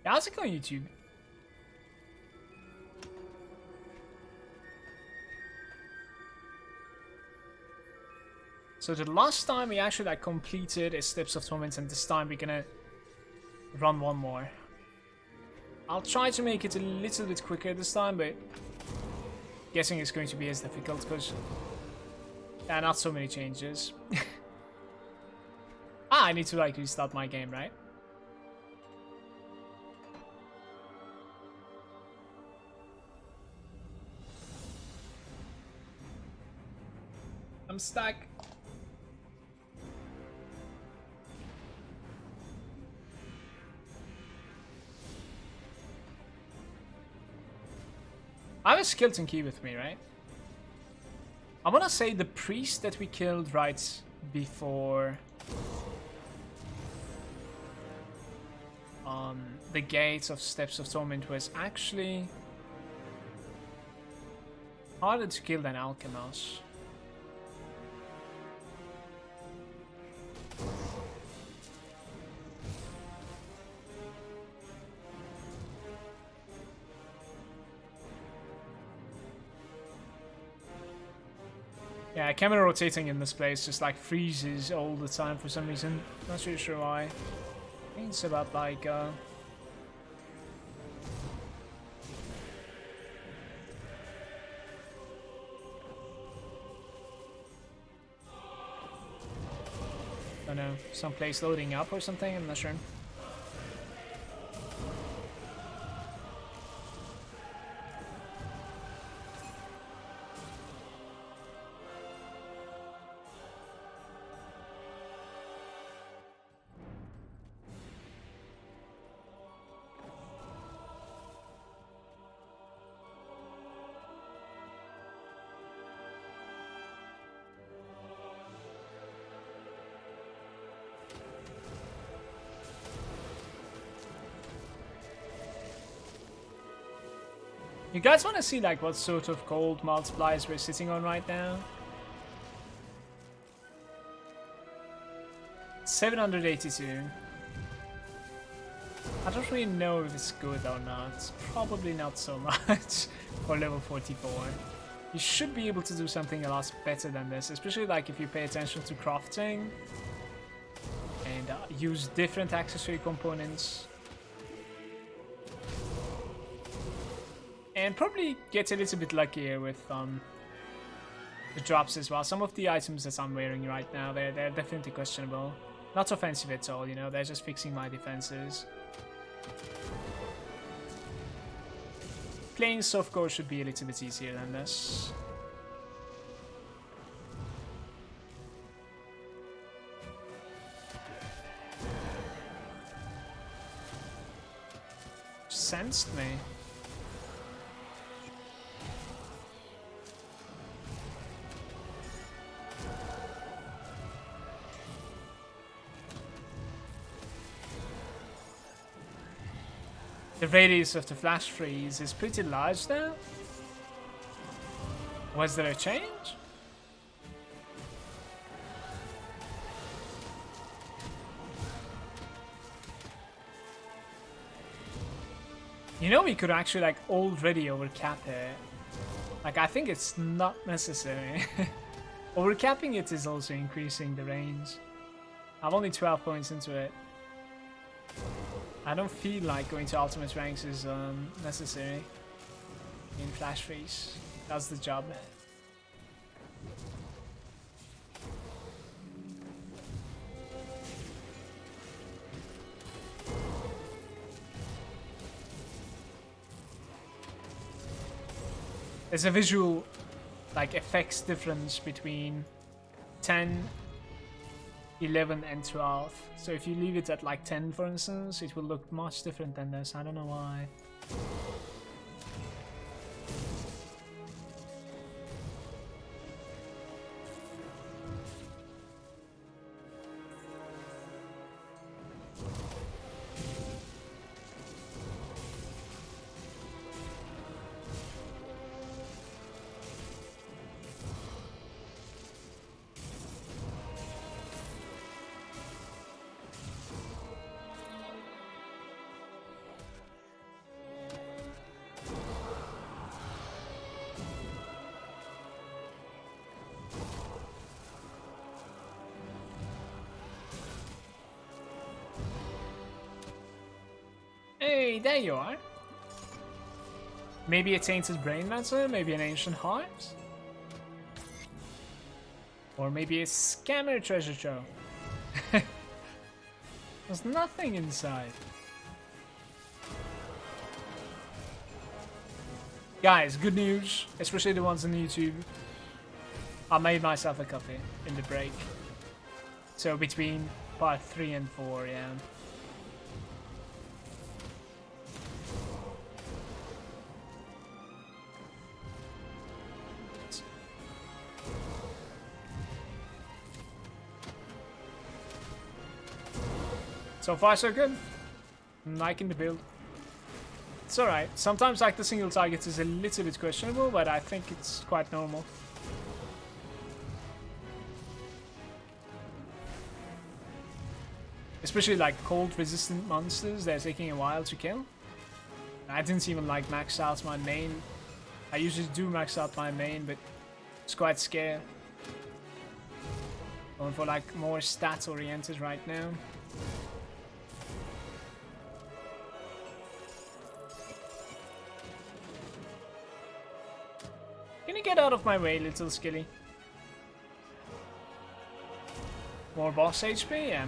Yeah, how's it going, YouTube? So the last time we actually like completed is Steps of Torment, and this time we're gonna run one more. I'll try to make it a little bit quicker this time, but guessing it's going to be as difficult because not so many changes. I need to like restart my game, right? I'm stuck. I have a skeleton key with me, right? I wanna say the priest that we killed right before the gates of Steps of Torment was actually harder to kill than Alchemos. Yeah, camera rotating in this place just like freezes all the time for some reason. Not really sure why. I think it's about like I don't know, some place loading up or something, I'm not sure. You guys want to see like what sort of gold multipliers we're sitting on right now? 782. I don't really know if it's good or not. Probably not so much for level 44. You should be able to do something a lot better than this, especially like if you pay attention to crafting and use different accessory components. And probably get a little bit luckier with the drops as well. Some of the items that I'm wearing right now, they're definitely questionable. Not offensive at all, you know, they're just fixing my defenses. Playing softcore should be a little bit easier than this. Sensed me. The radius of the flash freeze is pretty large now. Was there a change? You know, we could actually like already overcap it. Like, I think it's not necessary. Overcapping it is also increasing the range. I'm only 12 points into it. I don't feel like going to ultimate ranks is necessary in Flash Freeze. Does the job. There's a visual like effects difference between 10, 11 and 12. So if you leave it at like 10 for instance, it will look much different than this. I don't know why. Hey, there you are. Maybe a tainted brain matter, maybe an ancient heart? Or maybe a scammer treasure trove. There's nothing inside. Guys, good news, especially the ones on YouTube. I made myself a copy in the break. So between part 3 and 4, yeah. So far so good. I'm liking the build. It's alright. Sometimes like the single target is a little bit questionable, but I think it's quite normal. Especially like cold resistant monsters, they're taking a while to kill. I didn't even like max out my main. I usually do max out my main, but it's quite scared. Going for like more stats oriented right now. Can you get out of my way, little skilly? More boss HP? Yeah.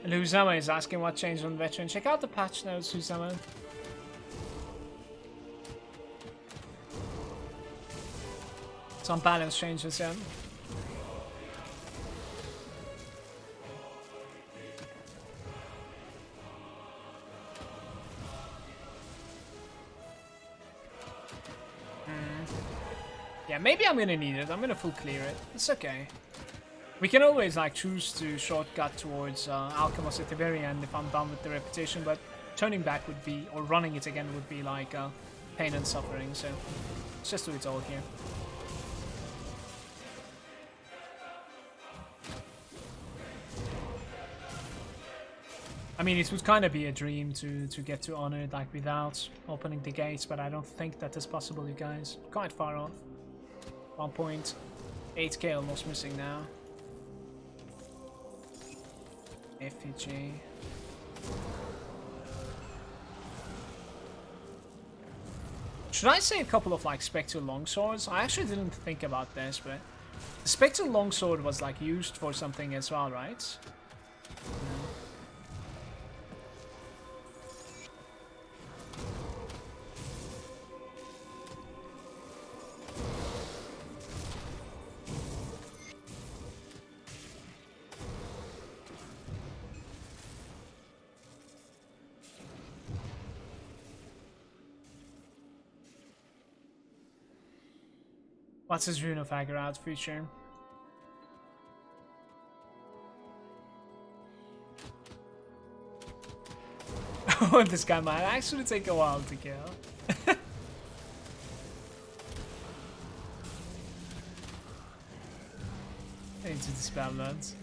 Luzama is asking what changed on Veteran. Check out the patch notes, Luzama. Some balance changes, yeah. Yeah, maybe I'm gonna need it. I'm gonna full clear it. It's okay. We can always like choose to shortcut towards Alchemist at the very end if I'm done with the reputation, but turning back would be, or running it again would be like pain and suffering, so let's just do it all here. I mean, it would kind of be a dream to get to Honored like without opening the gates, but I don't think that is possible, you guys. Quite far off. 1.8k almost missing now. Effigy. Should I say a couple of like Spectre Longswords? I actually didn't think about this, but the Spectre Longsword was like used for something as well, right? What's his Rune of Agarad feature? Oh, this guy might actually take a while to kill. Into the spell lands.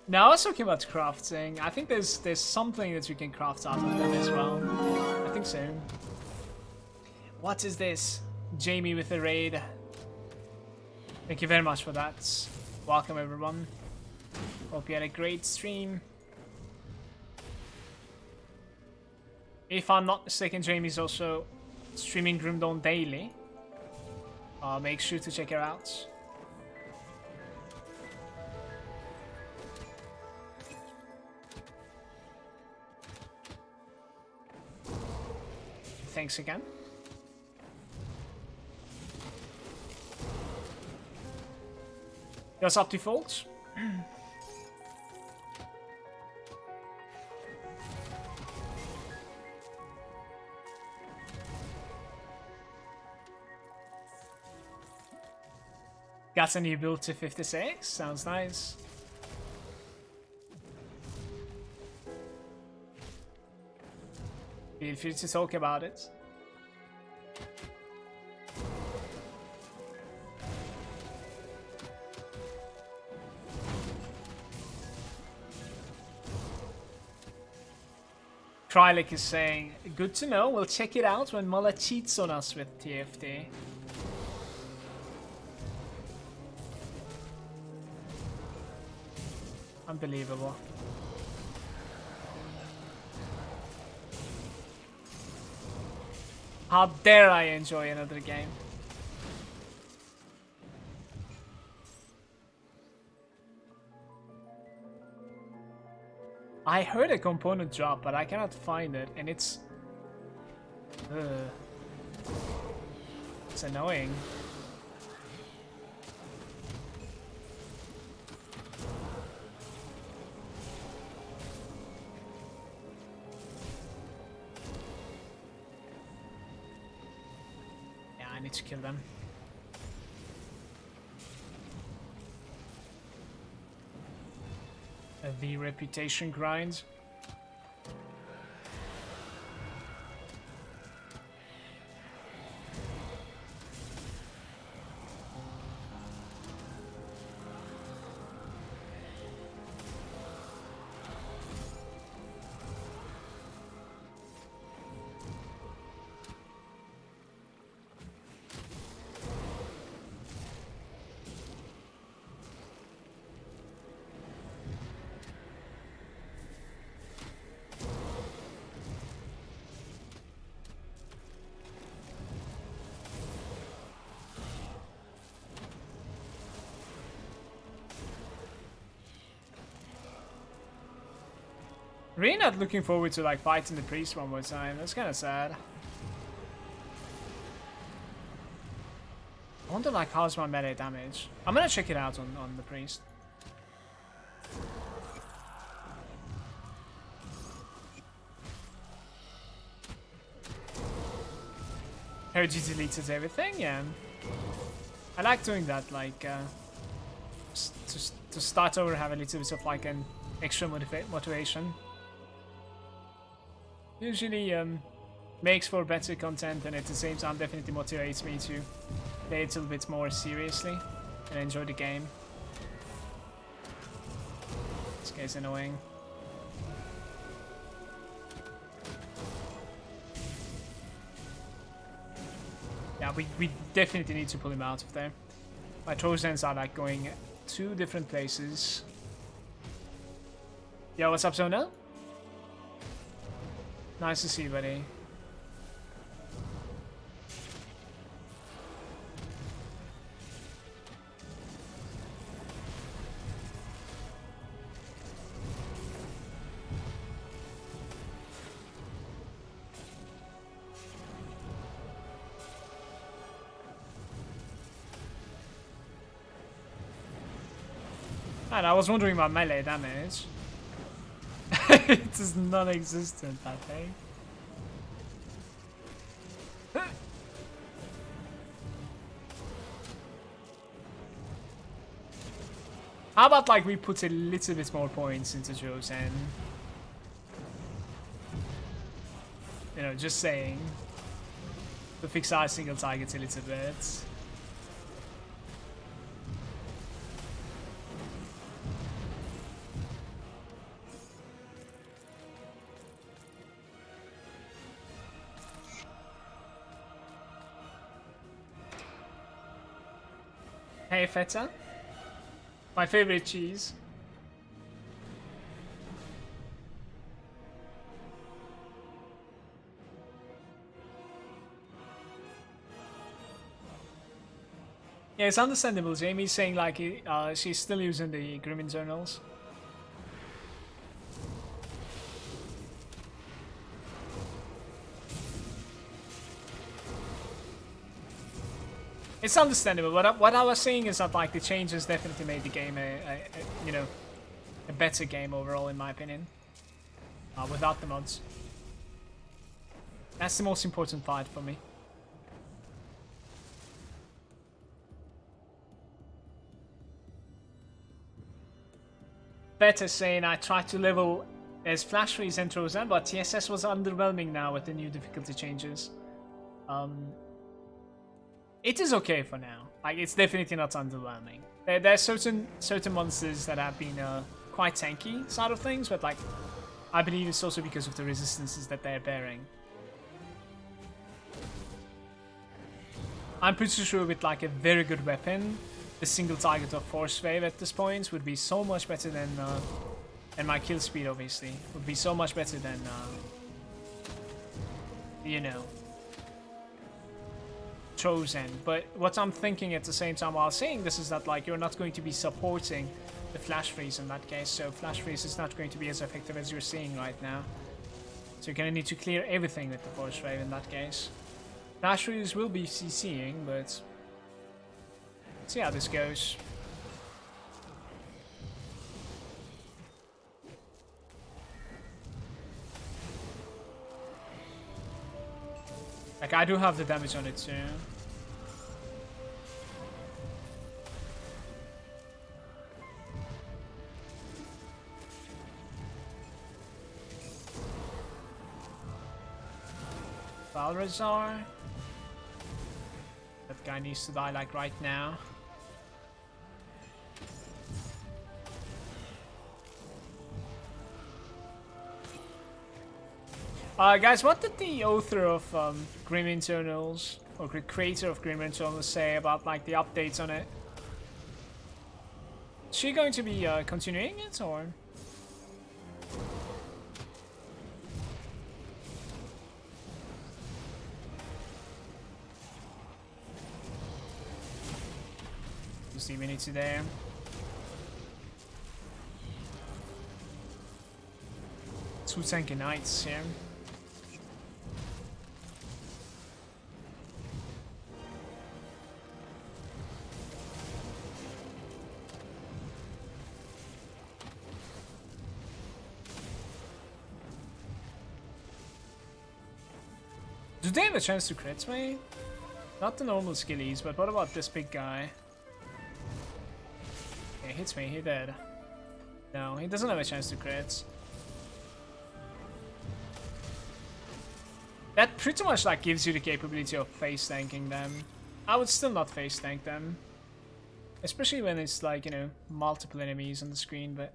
Now I was talking about crafting. I think there's something that you can craft out of them as well. I think so. What is this? Jamie with the raid. Thank you very much for that. Welcome everyone. Hope you had a great stream. If I'm not mistaken, Jamie's also streaming Grim Dawn daily. Make sure to check her out. Thanks again. What's up to folks? Got a new build to 56. Sounds nice. Feel free to talk about it. Krylik is saying, good to know, we'll check it out when Mala cheats on us with TFT. Unbelievable. How dare I enjoy another game? I heard a component drop, but I cannot find it, and it's... It's annoying. Yeah, I need to kill them. The reputation grind. Really not looking forward to like fighting the priest one more time. That's kind of sad. I wonder like how's my melee damage. I'm gonna check it out on the priest. Heard you deleted everything, yeah. I like doing that, like to start over, have a little bit of like an extra motivation. Usually makes for better content, and at the same time definitely motivates me to play it a little bit more seriously and enjoy the game. This guy's annoying. Yeah, we definitely need to pull him out of there. My Trozans are like going 2 different places. Yo, what's up, Zona? Nice to see you, buddy. And I was wondering about melee damage. It is non-existent, I think. How about like we put a little bit more points into Trozan? You know, just saying. To fix our single targets a little bit. Hey feta, my favorite cheese. Yeah, it's understandable. Jamie's saying like she's still using the Grim Journals. It's understandable. What I was saying is that like the changes definitely made the game you know, a better game overall, in my opinion. Without the mods, that's the most important part for me. better saying I tried to level as Flash Freeze and Trozan, but TSS was underwhelming now with the new difficulty changes. It is okay for now. Like, it's definitely not underwhelming. There are certain monsters that have been quite tanky side of things, but like, I believe it's also because of the resistances that they're bearing. I'm pretty sure with like a very good weapon, the single target of Force Wave at this point would be so much better than, and my kill speed obviously, would be so much better than, you know, Trozan. But what I'm thinking at the same time while saying this is that like you're not going to be supporting the Flash Freeze in that case, so Flash Freeze is not going to be as effective as you're seeing right now. So you're gonna need to clear everything with the Force Wave in that case. Flash Freeze will be CCing, but let's see how this goes. Like, I do have the damage on it too. Balrazar. That guy needs to die like right now. Guys, what did the author of Grim Internals, or the creator of Grim Internals, say about like the updates on it? Is she going to be continuing it, or? See minutes there. Two tanky knights here. Do they have a chance to crit me? Not the normal skillies, but what about this big guy? Okay, hits me, he dead. No, he doesn't have a chance to crit. That pretty much like gives you the capability of face tanking them. I would still not face tank them. Especially when it's like, you know, multiple enemies on the screen, but...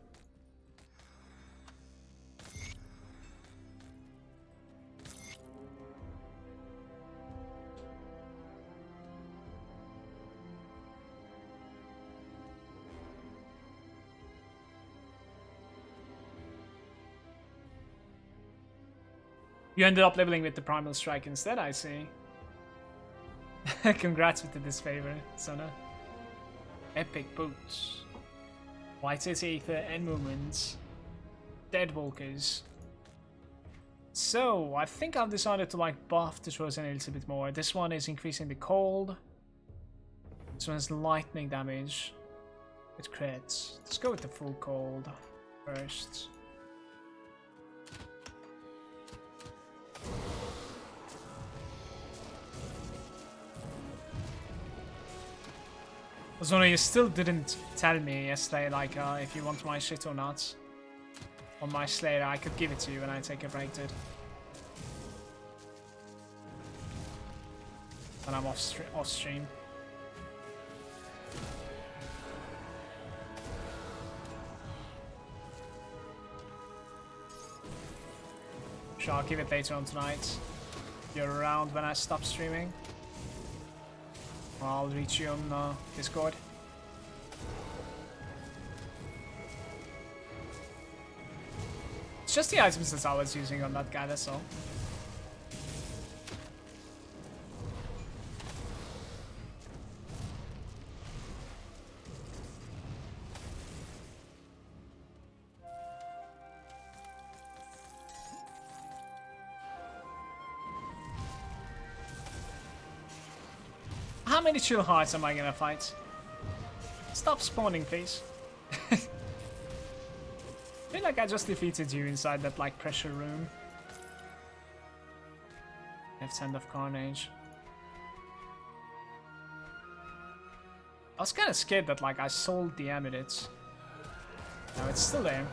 You ended up leveling with the Primal Strike instead, I see. Congrats with the disfavor, Sona. Epic boots. White Aether and movements. Deadwalkers. So, I think I've decided to like buff the Trozan a little bit more. This one is increasing the cold. This one is lightning damage. It crits. Let's go with the full cold first. Zona, you still didn't tell me yesterday, like, if you want my shit or not. On my Slayer, I could give it to you when I take a break, dude. When I'm off stream. Sure, I'll give it later on tonight. If you're around when I stop streaming. I'll reach you on Discord. It's just the items that I was using on that guy, that's all. How many chill hearts am I gonna fight? Stop spawning, please. I feel like I just defeated you inside that like pressure room. Left hand of Carnage. I was kind of scared that like I sold the amulets. No, it's still there.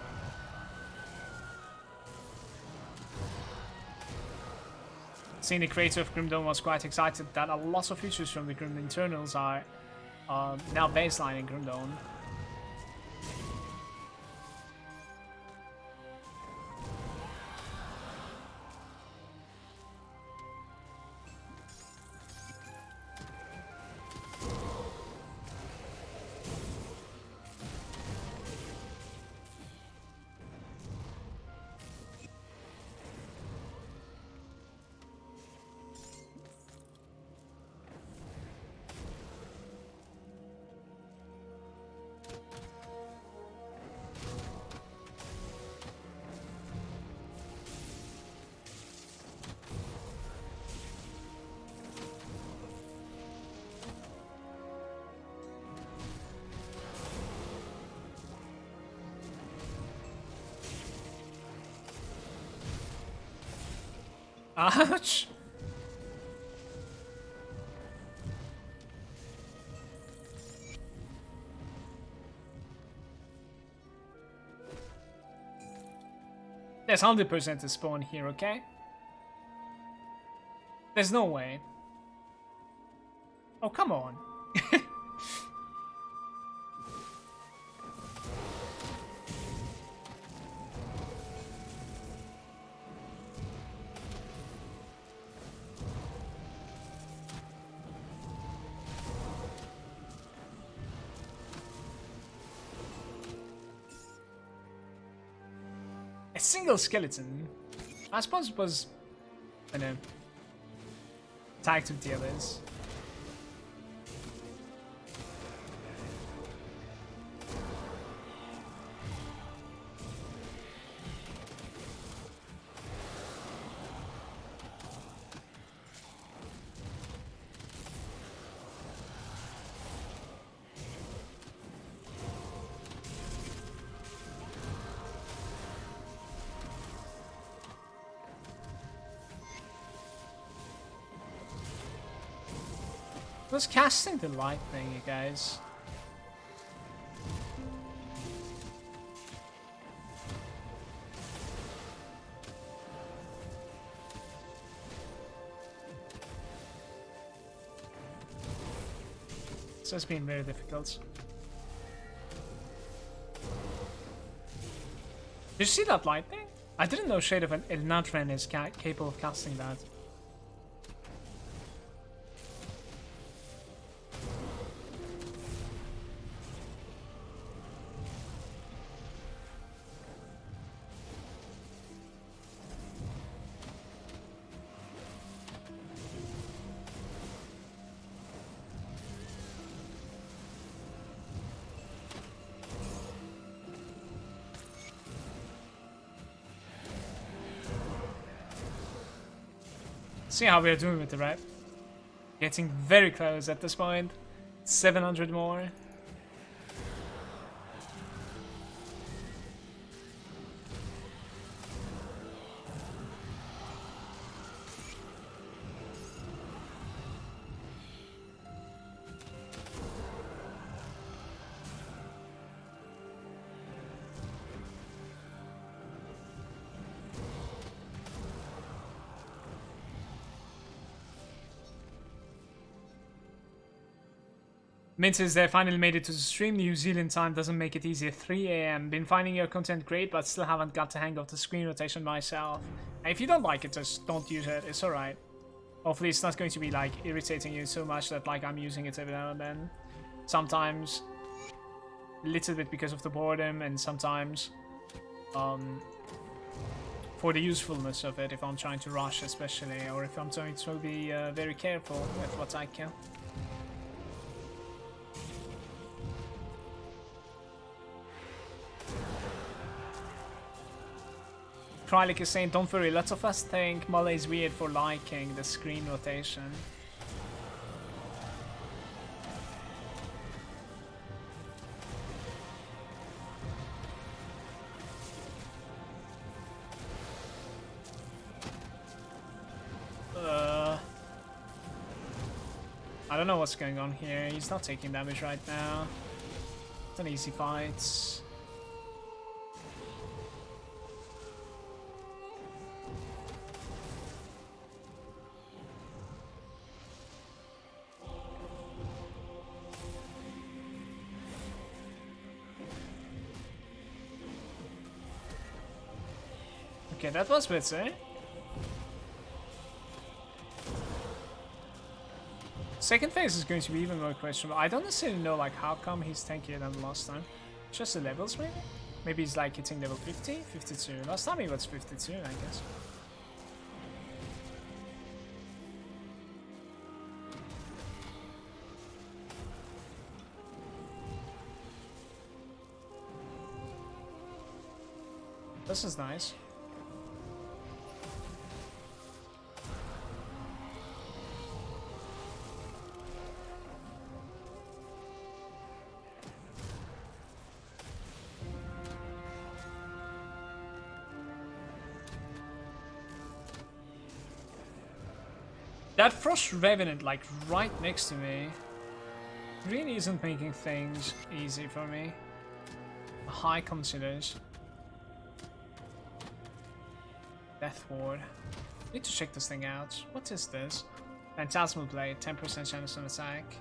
Seeing the creator of Grimdom was quite excited that a lot of features from the Grim internals are now baseline in Grimdom. Ouch! There's 100% a spawn here, okay? There's no way. Oh, come on. A single skeleton? I suppose it was, I don't know, tagged with the others. Was casting the lightning, you guys. This has been very difficult. Did you see that lightning? I didn't know Shade of an Elnatran is capable of casting that. See how we're doing with the rep. Getting very close at this point. 700 more. Mint says they finally made it to the stream. New Zealand time doesn't make it easy at 3 AM. Been finding your content great, but still haven't got the hang of the screen rotation myself. And if you don't like it, just don't use it. It's alright. Hopefully it's not going to be like irritating you so much that like I'm using it every now and then. Sometimes a little bit because of the boredom, and sometimes for the usefulness of it if I'm trying to rush especially, or if I'm trying to be very careful with what I can. Krylik is saying, don't worry, lots of us think Mole is weird for liking the screen rotation. I don't know what's going on here. He's not taking damage right now. It's an easy fight. Okay, that was better. Second phase is going to be even more questionable. I don't necessarily know like how come he's tankier than last time. Just the levels maybe? Maybe he's like hitting level 50, 52. Last time he was 52, I guess. This is nice. That Frost Revenant, like, right next to me, really isn't making things easy for me. High considers. Death Ward. Need to check this thing out. What is this? Phantasmal Blade, 10% chance on attack.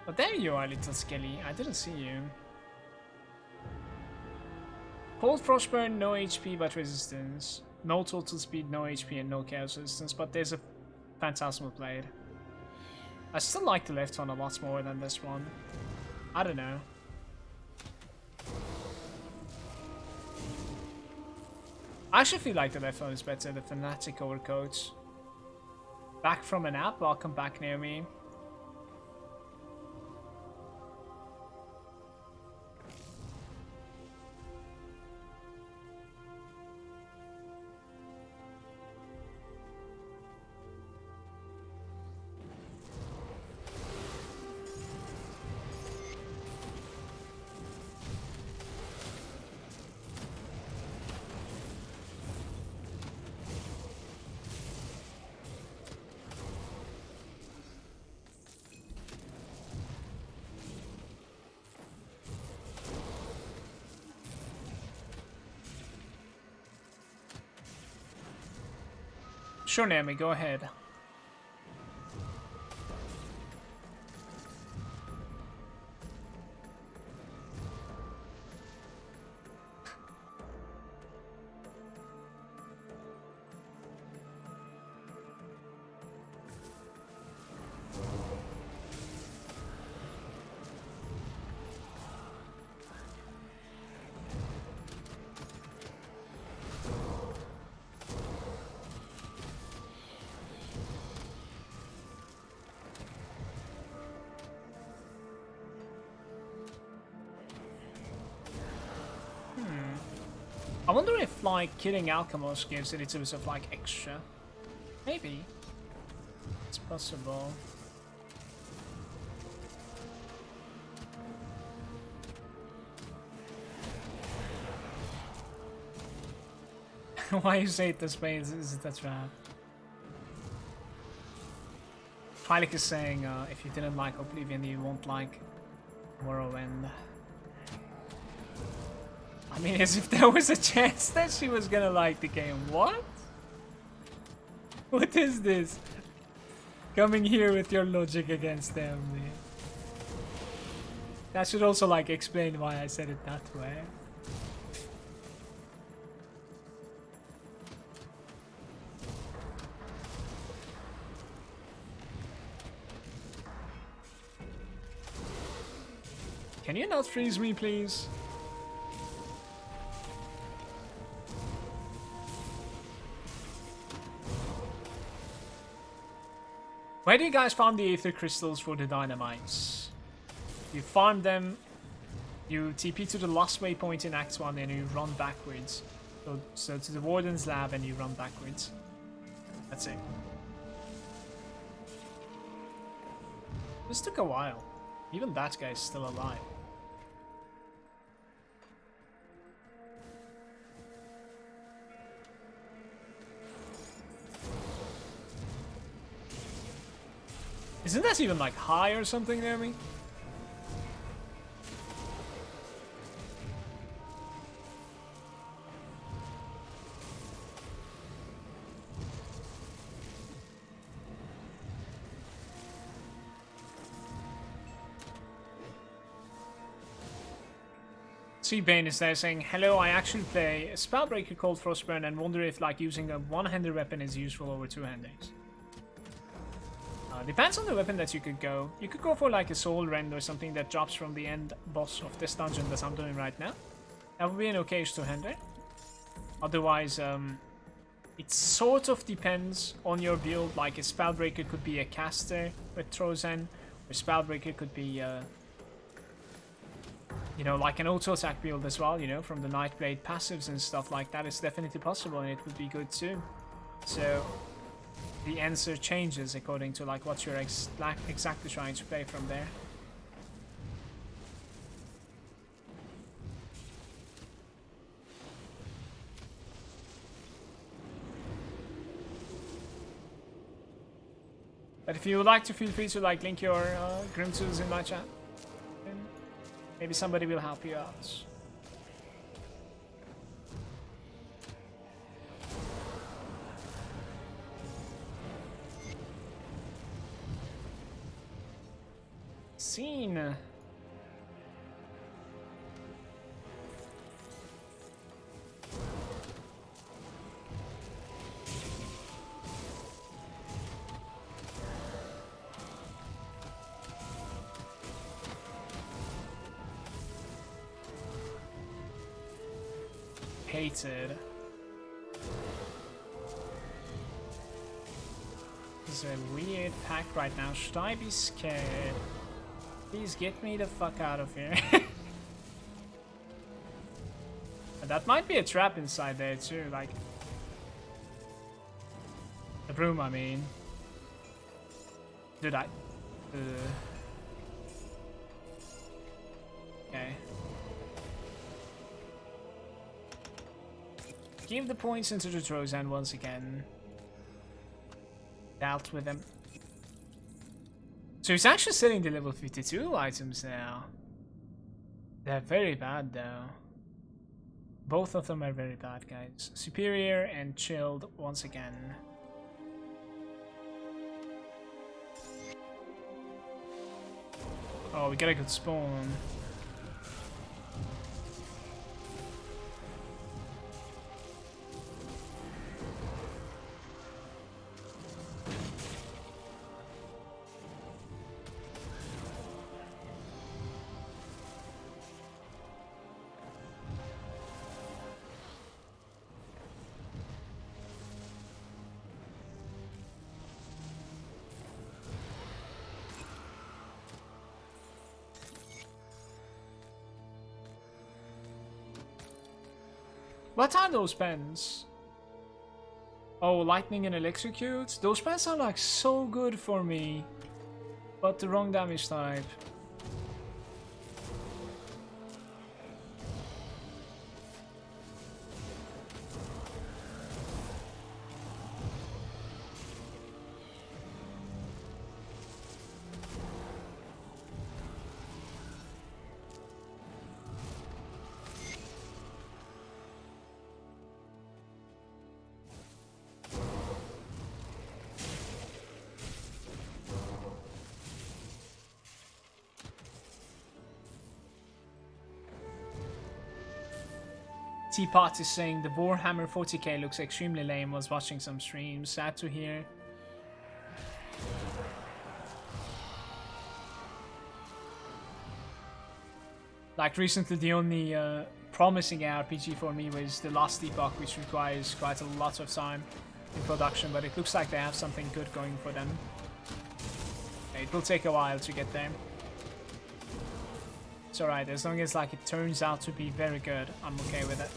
But there you are, little Skelly. I didn't see you. Cold Frostburn, no HP but resistance. No total speed, no HP, and no chaos resistance, but there's a Phantasmal Blade. I still like the left one a lot more than this one. I don't know. I actually feel like the left one is better, the Fanatic Overcoat. Back from a nap, welcome back, Naomi. Sure, Naomi, go ahead. I wonder if, like, killing Alchemos gives it a bit of, like, extra. Maybe. It's possible. Why you say it this way? Is it that trap? Twilight is saying, if you didn't like Oblivion, you won't like Morrowind. I mean, as if there was a chance that she was gonna like the game. What? What is this? Coming here with your logic against them, man. That should also, like, explain why I said it that way. Can you not freeze me, please? Where do you guys farm the Aether Crystals for the Dynamites? You farm them, you TP to the last waypoint in Act 1 and you run backwards. So to the Warden's Lab and you run backwards. That's it. This took a while. Even that guy's still alive. Isn't that even like high or something near me? Bane is there saying, hello, I actually play a Spellbreaker called Frostburn and wonder if like using a one-handed weapon is useful over two-handers. Depends on the weapon that you could go. You could go for like a Soul Rend or something that drops from the end boss of this dungeon that I'm doing right now. That would be an okay two-hander. Otherwise, it sort of depends on your build. Like a Spellbreaker could be a caster with Trozan, or Spellbreaker could be you know, like an auto attack build as well, you know, from the Nightblade passives and stuff like that. It's definitely possible and it would be good too. So the answer changes according to like what you're exactly trying to play from there. But if you would like to, feel free to like link your Grim tools in my chat. Maybe somebody will help you out. Scene. Hated. This is a weird pack right now. Should I be scared? Please get me the fuck out of here. And that might be a trap inside there too, like the broom, I mean. Did I? Okay. Give the points into the Trozan once again. Dealt with him. So he's actually selling the level 52 items now. They're very bad though. Both of them are very bad, guys. Superior and chilled once again. Oh, we got a good spawn. What are those pens? Oh, lightning and electrocute? Those pens are like so good for me. But the wrong damage type. Teapot is saying the Warhammer 40k looks extremely lame. Was watching some streams. Sad to hear. Like recently, the only promising RPG for me was the Last Epoch, which requires quite a lot of time in production. But it looks like they have something good going for them. It will take a while to get there. It's alright, as long as like it turns out to be very good, I'm okay with it.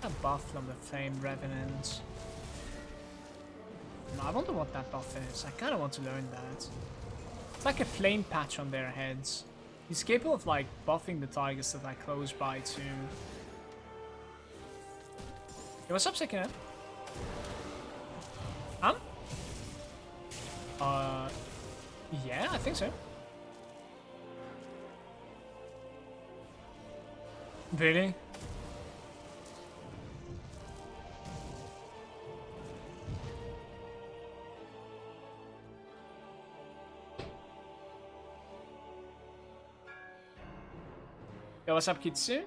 A buff from the Flame Revenant. I wonder what that buff is. I kind of want to learn that. It's like a flame patch on their heads. He's capable of like buffing the targets that are close by too. Hey, what's up, second hand? Huh? Yeah, I think so. Really? Yo, what's up, Kitsu?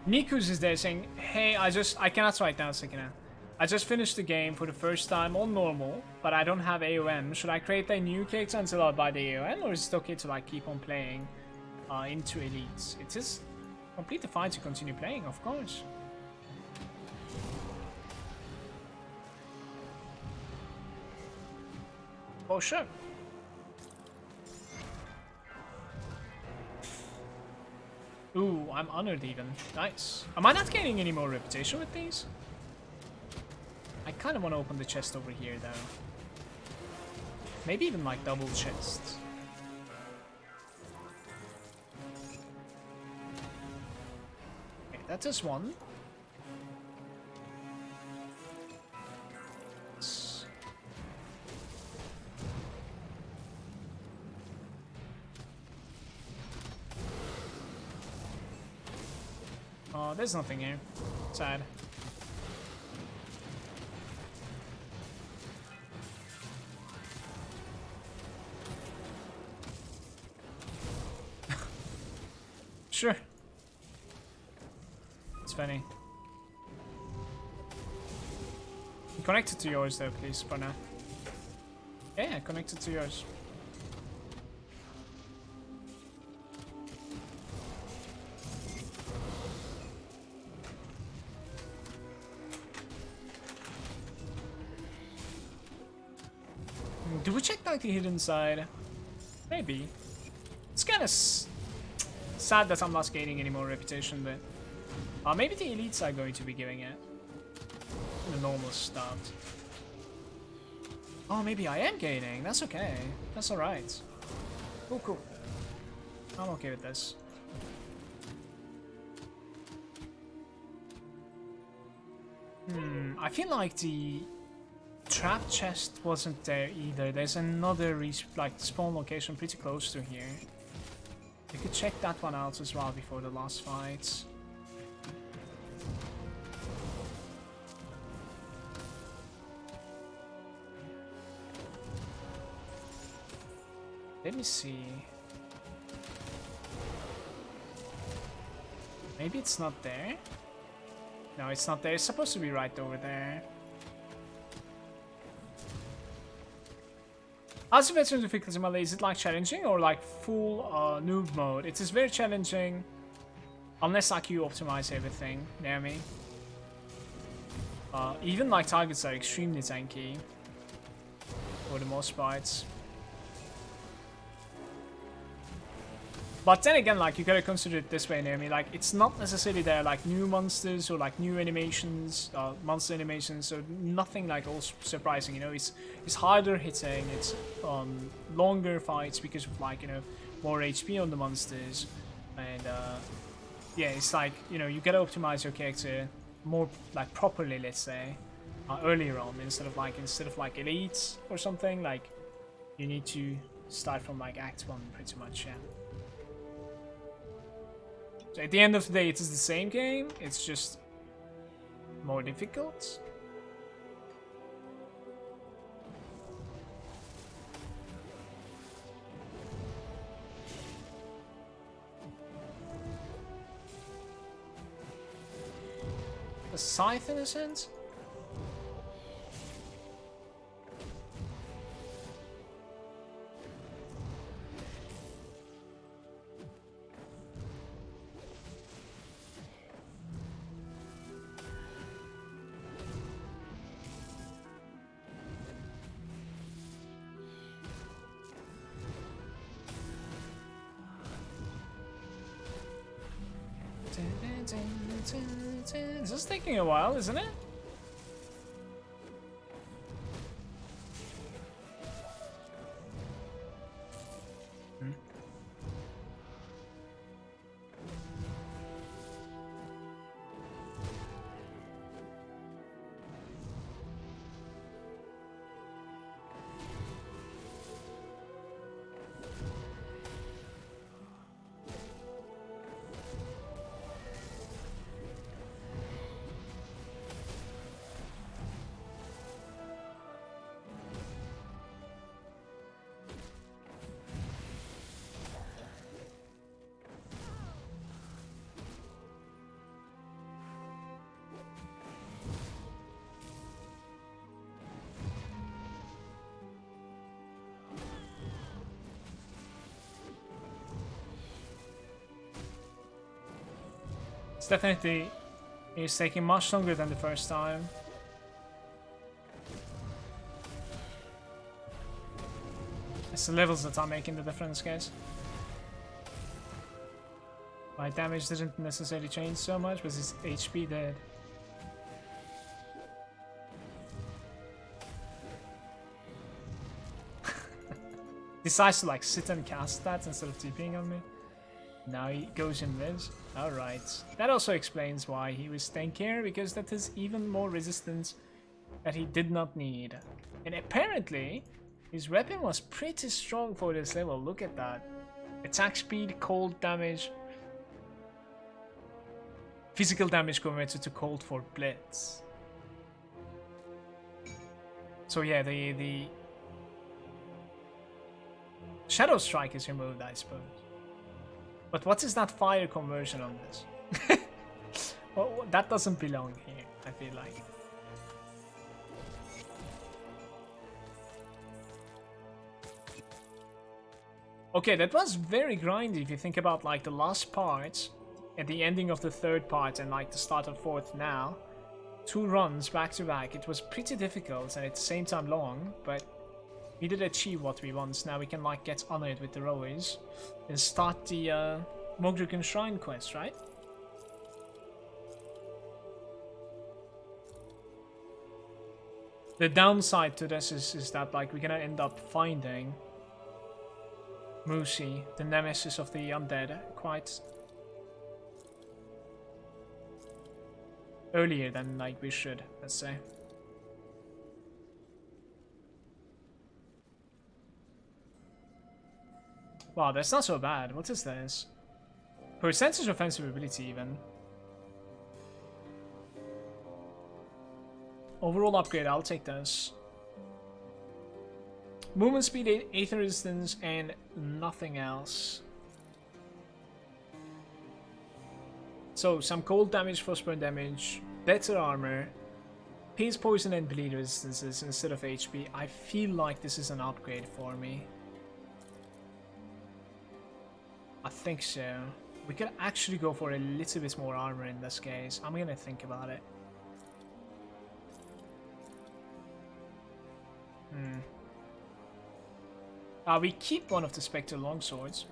Nikus is there saying, hey, I cannot write down second hand. I just finished the game for the first time on normal, but I don't have AOM. Should I create a new character until I buy the AOM, or is it okay to like keep on playing into elites? It is completely fine to continue playing, of course. Oh, sure. Ooh, I'm honored even. Nice. Am I not gaining any more reputation with these? I kind of want to open the chest over here, though. Maybe even like double chests. Okay, that is one. Oh, there's nothing here. Sad. Sure. It's funny. Connect it to yours though, please, for now. Yeah, connect it to yours. Do we check like the hidden side? Maybe. It's kind of sad that I'm not gaining any more reputation, but maybe the elites are going to be giving it the normal start. Oh, maybe I am gaining. That's okay. That's alright. Cool, cool. I'm okay with this. I feel like the trap chest wasn't there either. There's another like spawn location pretty close to here. We could check that one out as well before the last fight. Let me see. Maybe it's not there? No, it's not there. It's supposed to be right over there. How's the veteran difficulty, Malay? Is it like challenging or like full noob mode? It is very challenging. Unless like you optimize everything, you know what I mean? Even like targets are extremely tanky. For the most part. But then again, like, you gotta consider it this way, Naomi. Like, it's not necessarily there like new monsters or like new animations, monster animations, so nothing like all surprising. You know, it's harder hitting, it's longer fights because of like, you know, more HP on the monsters, and yeah, it's like, you know, you gotta optimize your character more like properly, let's say, earlier on instead of like elites or something. Like, you need to start from like Act 1 pretty much, yeah. So at the end of the day, it is the same game, it's just more difficult. A scythe in a sense? This is taking a while, isn't it? It's definitely... It's taking much longer than the first time. It's the levels that are making the difference, guys. My damage didn't necessarily change so much, but his HP did. Decides to like sit and cast that instead of TPing on me. Now he goes and lives. Alright. That also explains why he was staying here, because that is even more resistance that he did not need. And apparently, his weapon was pretty strong for this level. Look at that. Attack speed, cold damage. Physical damage converted to cold for blitz. So yeah, the Shadow Strike is removed, I suppose. But what is that fire conversion on this? Well, that doesn't belong here, I feel like. Okay, that was very grindy if you think about like the last part at the ending of the third part and like the start of fourth now. 2 runs back to back. It was pretty difficult and at the same time long, but we did achieve what we want. Now we can like get honored with the rowers and start the Mogrigan Shrine quest, right? The downside to this is that like we're gonna end up finding Musi, the nemesis of the undead, quite earlier than like we should, let's say. Wow, that's not so bad. What is this? Percentage offensive ability even. Overall upgrade, I'll take this. Movement speed, Aether resistance, and nothing else. So, some cold damage, frostburn damage, better armor, pierce, poison, and bleed resistances instead of HP. I feel like this is an upgrade for me. I think so. We could actually go for a little bit more armor in this case. I'm gonna think about it. We keep one of the Spectre Longswords.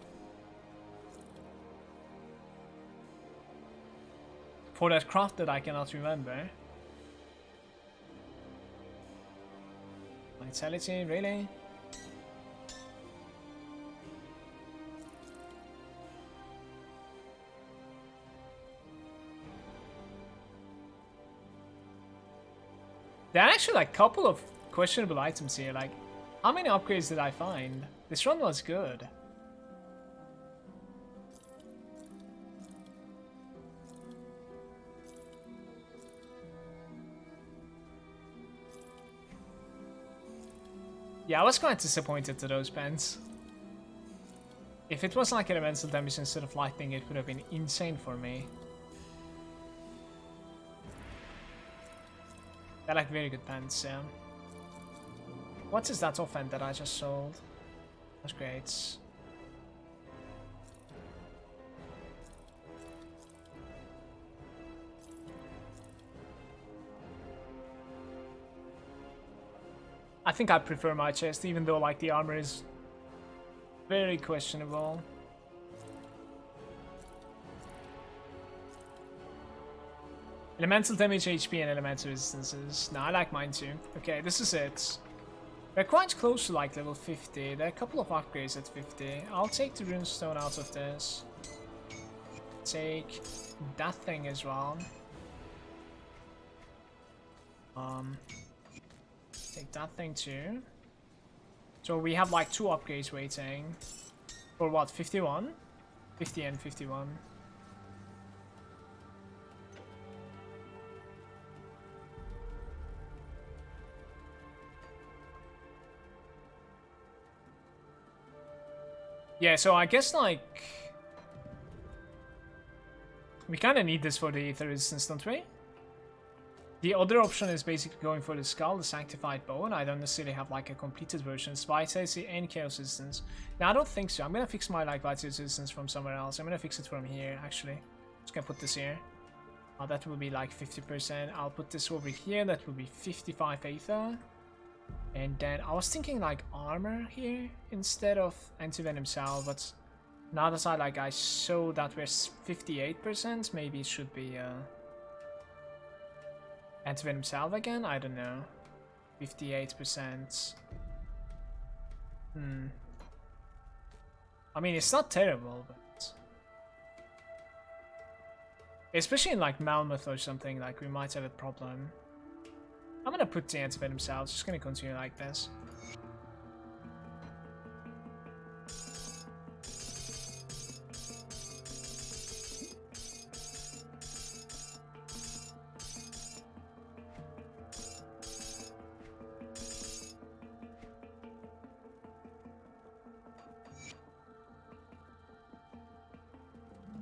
For that craft that I cannot remember. Vitality, really? There are actually like a couple of questionable items here. Like, how many upgrades did I find? This run was good. Yeah, I was quite disappointed to those pens. If it was like elemental damage instead of lightning, it would have been insane for me. They're like very good pens, yeah. What is that offhand that I just sold? That's great. I think I prefer my chest, even though like the armor is very questionable. Elemental damage, HP, and elemental resistances. No, I like mine too. Okay, this is it. We're quite close to like level 50. There are a couple of upgrades at 50. I'll take the runestone out of this. Take that thing as well. Take that thing too. So we have like 2 upgrades waiting. For what, 51? 50 and 51. Yeah, so I guess like we kind of need this for the Aether resistance, don't we? The other option is basically going for the Skull, the Sanctified Bow, and I don't necessarily have like a completed version. It's Vitality and Chaos Resistance. Now I don't think so. I'm gonna fix my like Vitality Resistance from somewhere else. I'm gonna fix it from here actually. Just gonna put this here. That will be like 50%. I'll put this over here. That will be 55 Aether. And then I was thinking like armor here instead of anti-venom salve, but now that I saw that we're 58%, maybe it should be anti-venom salve again. I don't know. 58%. I mean, it's not terrible, but especially in like Malmouth or something, like we might have a problem. I'm gonna put the anti-venom salve, just gonna continue like this.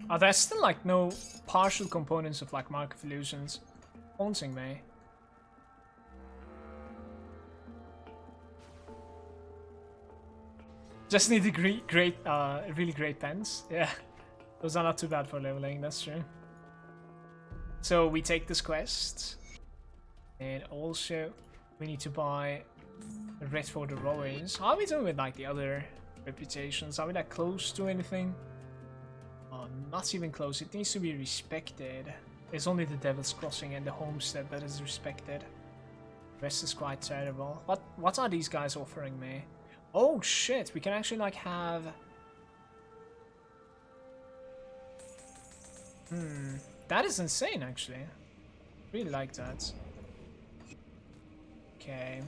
Oh, there's still like no partial components of like Mark of Illusions haunting me. Just need the really great pens. Yeah, those are not too bad for leveling, that's true. So we take this quest, and also we need to buy a red for the rowers. How are we doing with like the other reputations? Are we like close to anything? Not even close. It needs to be respected. It's only the Devil's Crossing and the Homestead that is respected. The rest is quite terrible. What are these guys offering me? Oh shit, we can actually like have... That is insane actually. Really like that. Okay.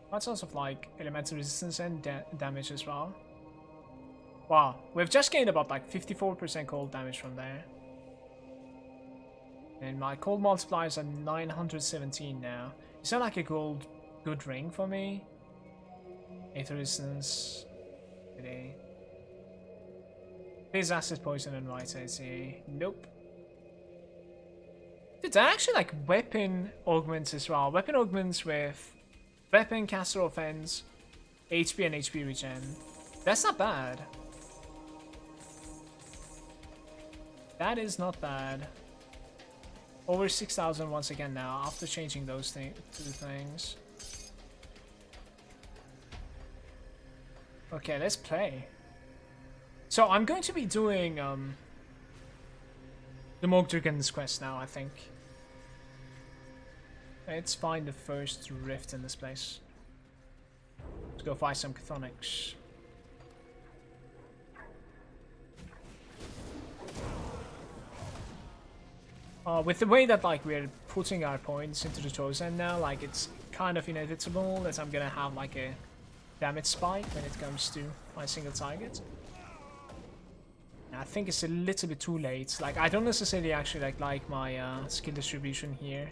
What sorts of like elemental resistance and damage as well? Wow, we've just gained about like 54% cold damage from there. And my cold multipliers are 917 now. Is that like a good ring for me? Aether resistance. Today. There's acid poison and vitality. Nope. Dude, they're actually like weapon augments as well. Weapon augments with weapon, caster offense, HP and HP regen. That's not bad. That is not bad. Over 6,000 once again now after changing those two things. Okay, let's play. So I'm going to be doing the Mogdragon's quest now, I think. Let's find the first rift in this place. Let's go find some Chthonics. With the way that like we're putting our points into the Trozan now, like it's kind of inevitable that I'm gonna have like a damage spike when it comes to my single target. I think it's a little bit too late. Like I don't necessarily actually like my skill distribution here.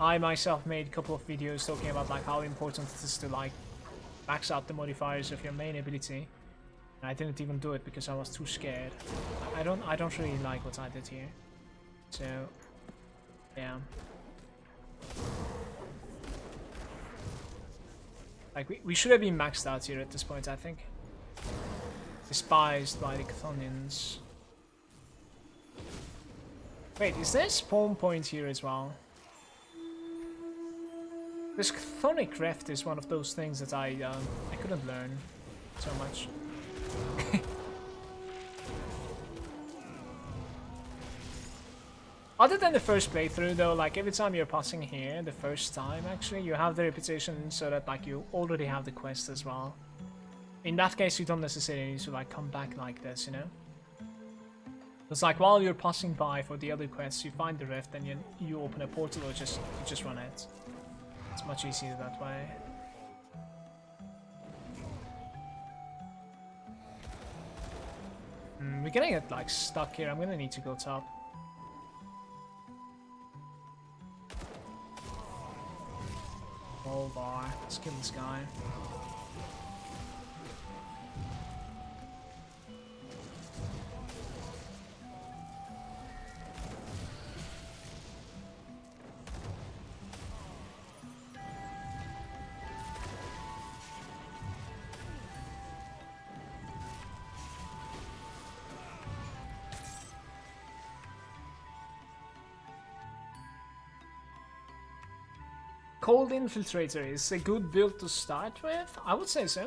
I myself made a couple of videos talking about like how important it is to like max out the modifiers of your main ability. And I didn't even do it because I was too scared. I don't really like what I did here. So, yeah. Like, we should have been maxed out here at this point, I think. Despised by the Chthonians. Wait, is there a spawn point here as well? This Chthonic Reft is one of those things that I couldn't learn so much. Other than the first playthrough though, like every time you're passing here, the first time actually, you have the reputation so that like you already have the quest as well. In that case, you don't necessarily need to like come back like this, you know? It's like while you're passing by for the other quests, you find the rift and you open a portal or you just run it. It's much easier that way. We're gonna get like stuck here. I'm gonna need to go top. Hold on, let's kill this guy. Cold Infiltrator is a good build to start with? I would say so.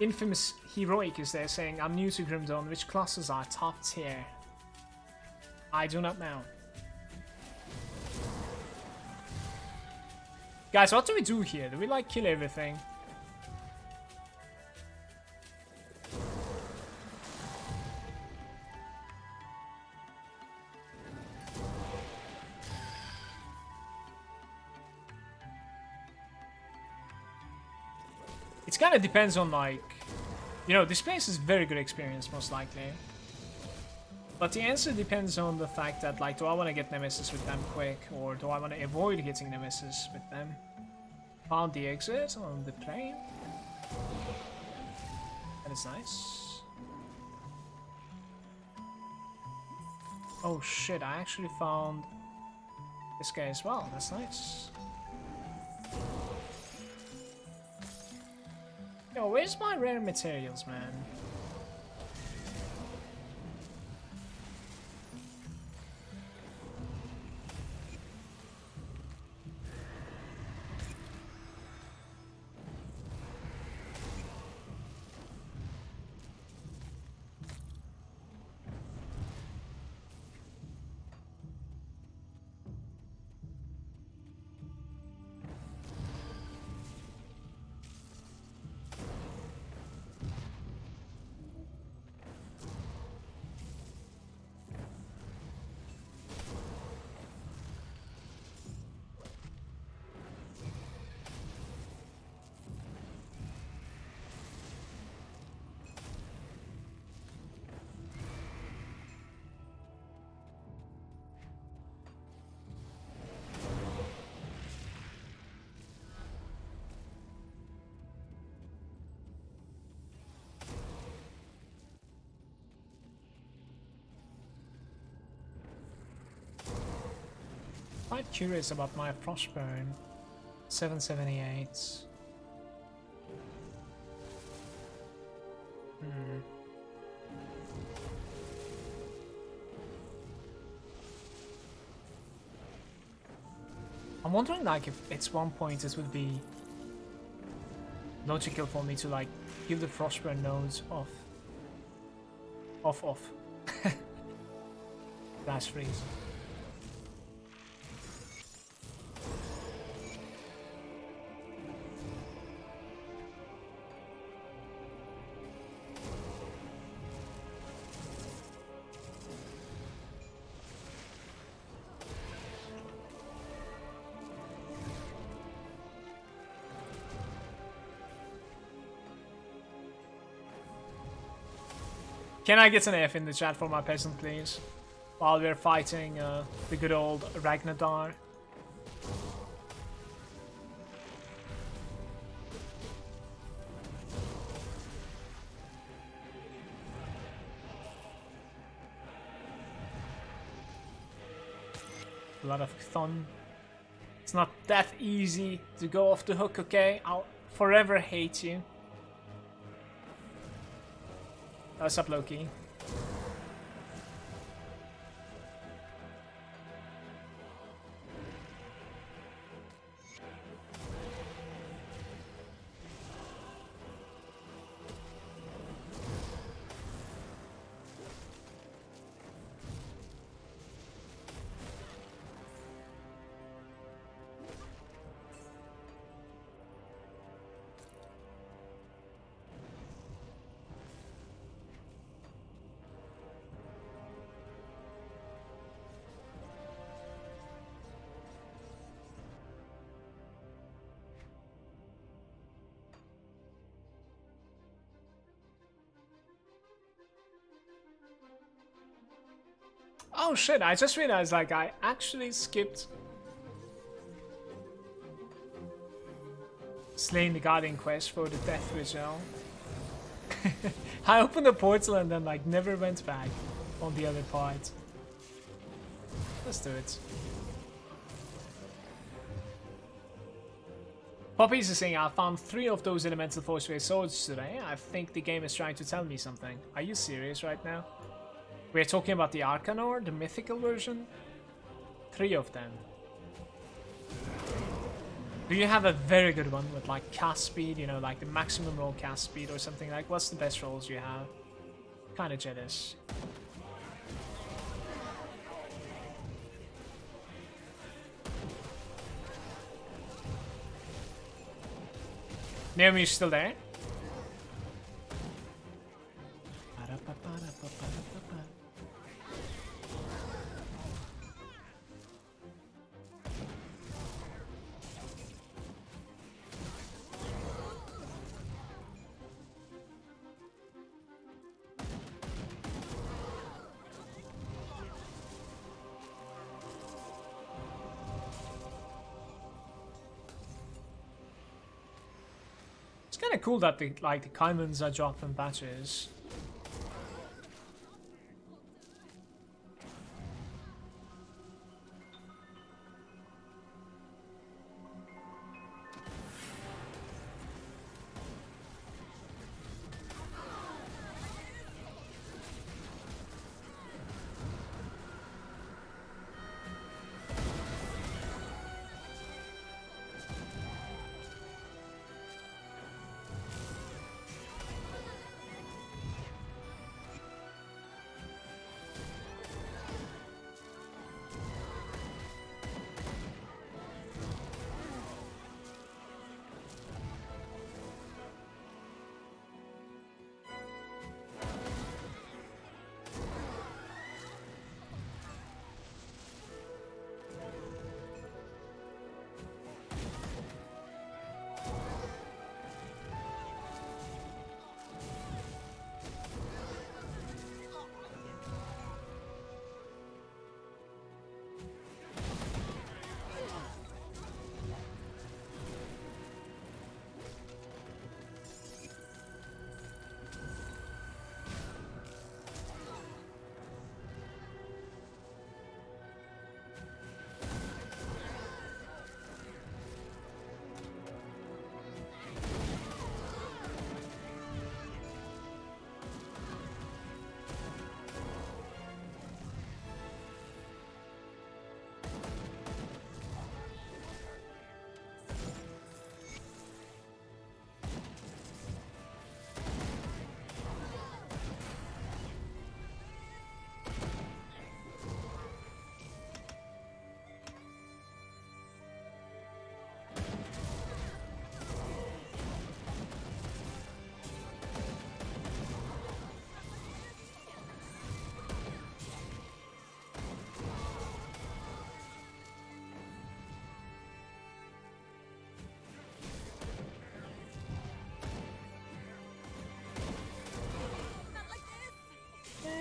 Infamous Heroic is there saying, I'm new to Grim Dawn. Which classes are top tier? I do not know. Guys, what do we do here? Do we like kill everything? It kind of depends on, like, you know, this place is very good experience, most likely. But the answer depends on the fact that, like, do I want to get Nemesis with them quick, or do I want to avoid getting Nemesis with them? Found the exit on the plane. That is nice. Oh shit, I actually found this guy as well. That's nice. Yo, where's my rare materials, man? Quite curious about my Frostburn. 778. I'm wondering, like, if at one point it would be logical for me to, like, give the Frostburn nodes off. Off. Blast freeze. Can I get an F in the chat for my peasant, please? While we're fighting the good old Ragnadar. A lot of fun. It's not that easy to go off the hook, okay? I'll forever hate you. What's up, Loki? Oh shit, I just realized, like, I actually skipped slaying the Guardian quest for the Death Vigil. I opened the portal and then, like, never went back on the other part. Let's do it. Poppies is saying, I found 3 of those Elemental Force swords today. I think the game is trying to tell me something. Are you serious right now? We're talking about the Arcanor, the mythical version? 3 of them. Do you have a very good one with like cast speed, you know, like the maximum roll cast speed or something? Like, what's the best rolls you have? Kind of jealous. Naomi's still there? It's kind of cool that the Caimans are dropping patches.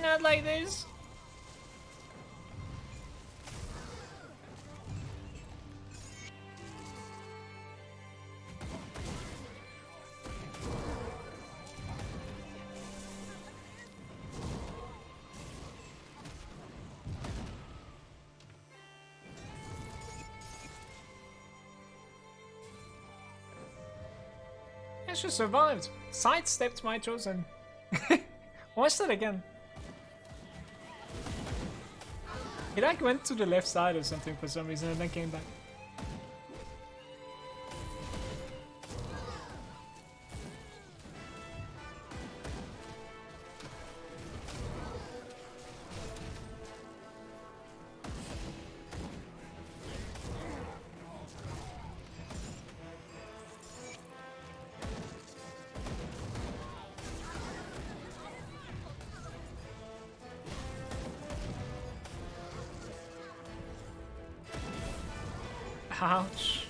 Not like this. I just survived. Sidestepped my Trozan. What's that again? He like went to the left side or something for some reason and then came back. Ouch.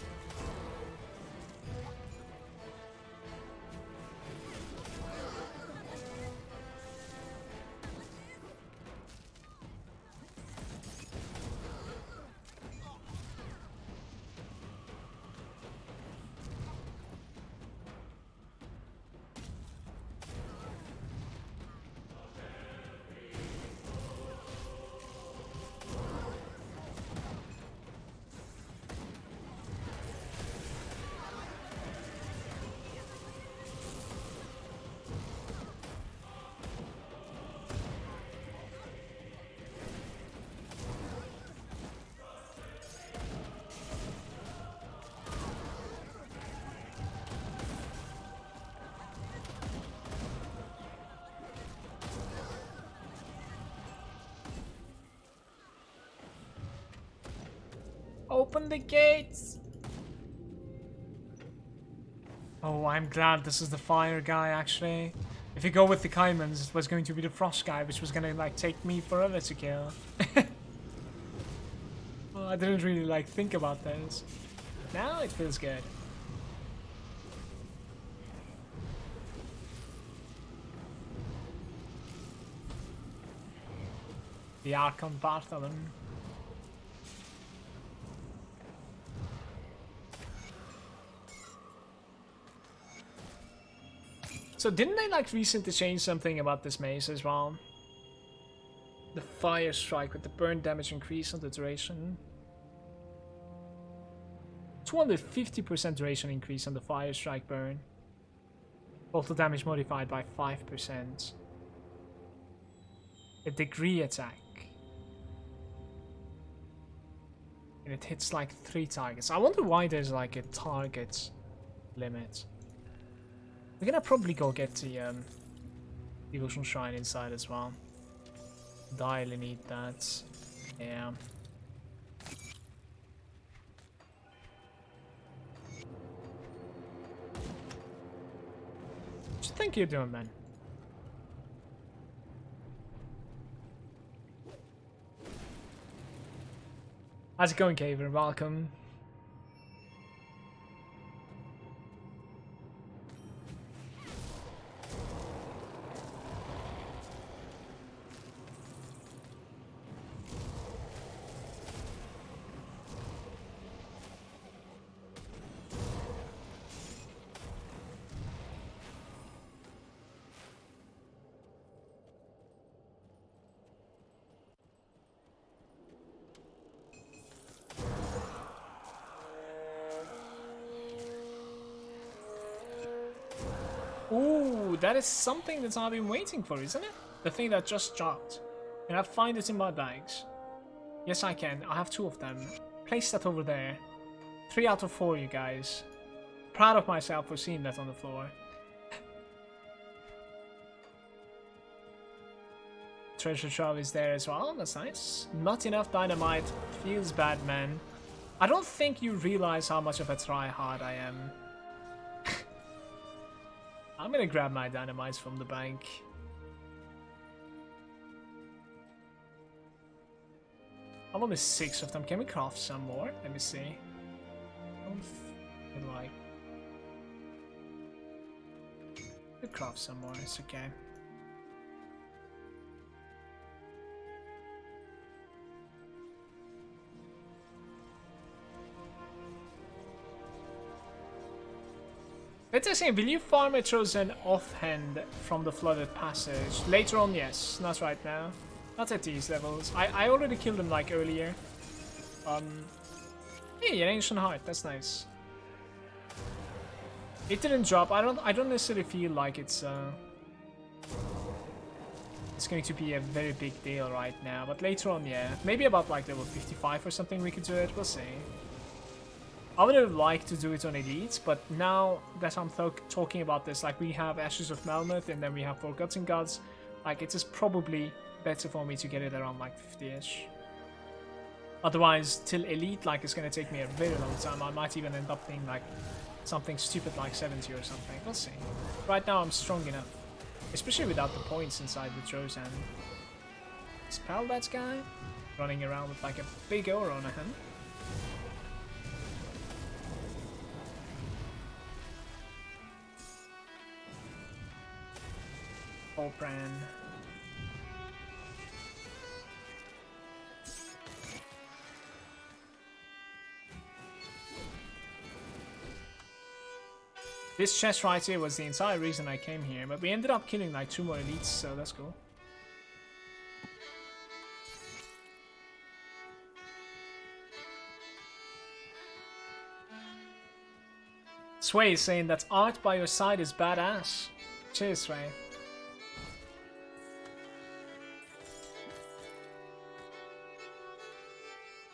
Open the gates! Oh, I'm glad this is the fire guy, actually. If you go with the Caimans, it was going to be the frost guy, which was gonna, like, take me forever to kill. Well, I didn't really, like, think about this. Now it feels good. The Archon Bartholin. So didn't they like recently change something about this mace as well? The fire strike with the burn damage increase on the duration. 250% duration increase on the fire strike burn. Total damage modified by 5%. A degree attack. And it hits like 3 targets. I wonder why there's like a target limit. We're gonna probably go get the Devotion Shrine inside as well. Direly need that. Yeah. What do you think you're doing, man? How's it going, Caver? Welcome. Ooh, that is something that I've been waiting for, isn't it? The thing that just dropped. Can I find it in my bags? Yes, I can. I have 2 of them. Place that over there. 3 out of 4, you guys. Proud of myself for seeing that on the floor. Treasure trove is there as well. That's nice. Not enough dynamite. Feels bad, man. I don't think you realize how much of a tryhard I am. I'm gonna grab my dynamites from the bank. I'm only 6 of them. Can we craft some more? Let me see. I don't feel like... Could craft some more. It's okay. Let's say, will you farm a Trozan offhand from the flooded passage? Later on, yes. Not right now. Not at these levels. I already killed him like earlier. Hey, an ancient heart. That's nice. It didn't drop. I don't necessarily feel like it's going to be a very big deal right now. But later on, yeah. Maybe about like level 55 or something we could do it. We'll see. I would have liked to do it on Elite, but now that I'm talking about this, like we have Ashes of Melmoth and then we have Forgotten Gods, like it is probably better for me to get it around like 50-ish. Otherwise, till Elite, like it's gonna take me a very long time. I might even end up being like something stupid like 70 or something. We'll see. Right now I'm strong enough, especially without the points inside the Trozan. Spell that guy? Running around with like a big aura on a hand. Opran. This chest right here was the entire reason I came here, but we ended up killing like 2 more elites, so that's cool. Sway is saying that art by your side is badass. Cheers, Sway.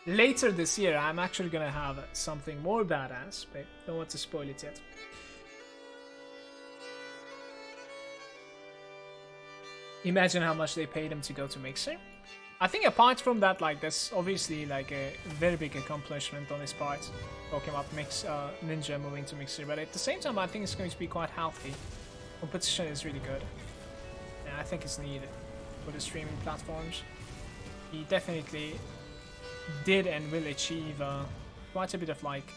Later this year, I'm actually gonna have something more badass, but don't want to spoil it yet. Imagine how much they paid him to go to Mixer. I think apart from that, like, that's obviously like a very big accomplishment on his part. Talking about Ninja moving to Mixer, but at the same time, I think it's going to be quite healthy. Competition is really good, and I think it's needed for the streaming platforms. He definitely did and will achieve quite a bit of, like,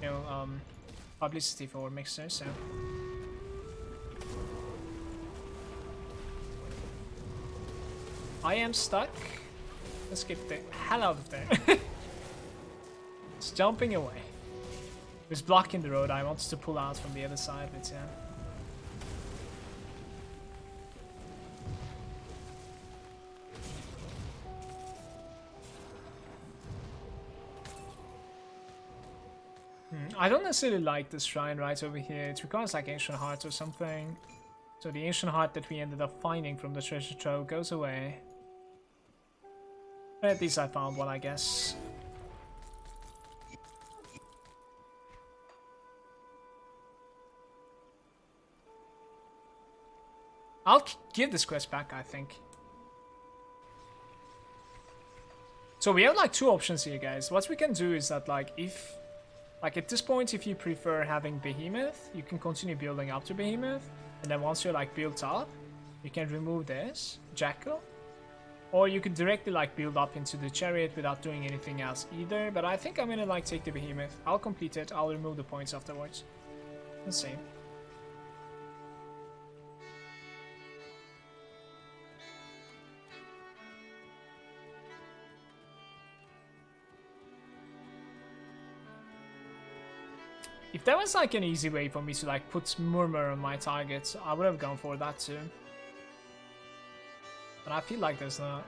you know, publicity for Mixer, so. I am stuck. Let's get the hell out of there. It's jumping away. It was blocking the road. I wanted to pull out from the other side, but yeah. I don't necessarily like this shrine right over here. It requires like ancient hearts or something. So the ancient heart that we ended up finding from the treasure trove goes away. At least I found one, I guess. I'll give this quest back, I think. So we have like two options here, guys. What we can do is that, like, if... like, at this point, if you prefer having Behemoth, you can continue building up to Behemoth. And then once you're, like, built up, you can remove this, Jackal. Or you could directly, like, build up into the Chariot without doing anything else either. But I think I'm gonna, like, take the Behemoth. I'll complete it. I'll remove the points afterwards. Let's see. If there was like an easy way for me to like put Murmur on my targets, I would have gone for that too. But I feel like there's not.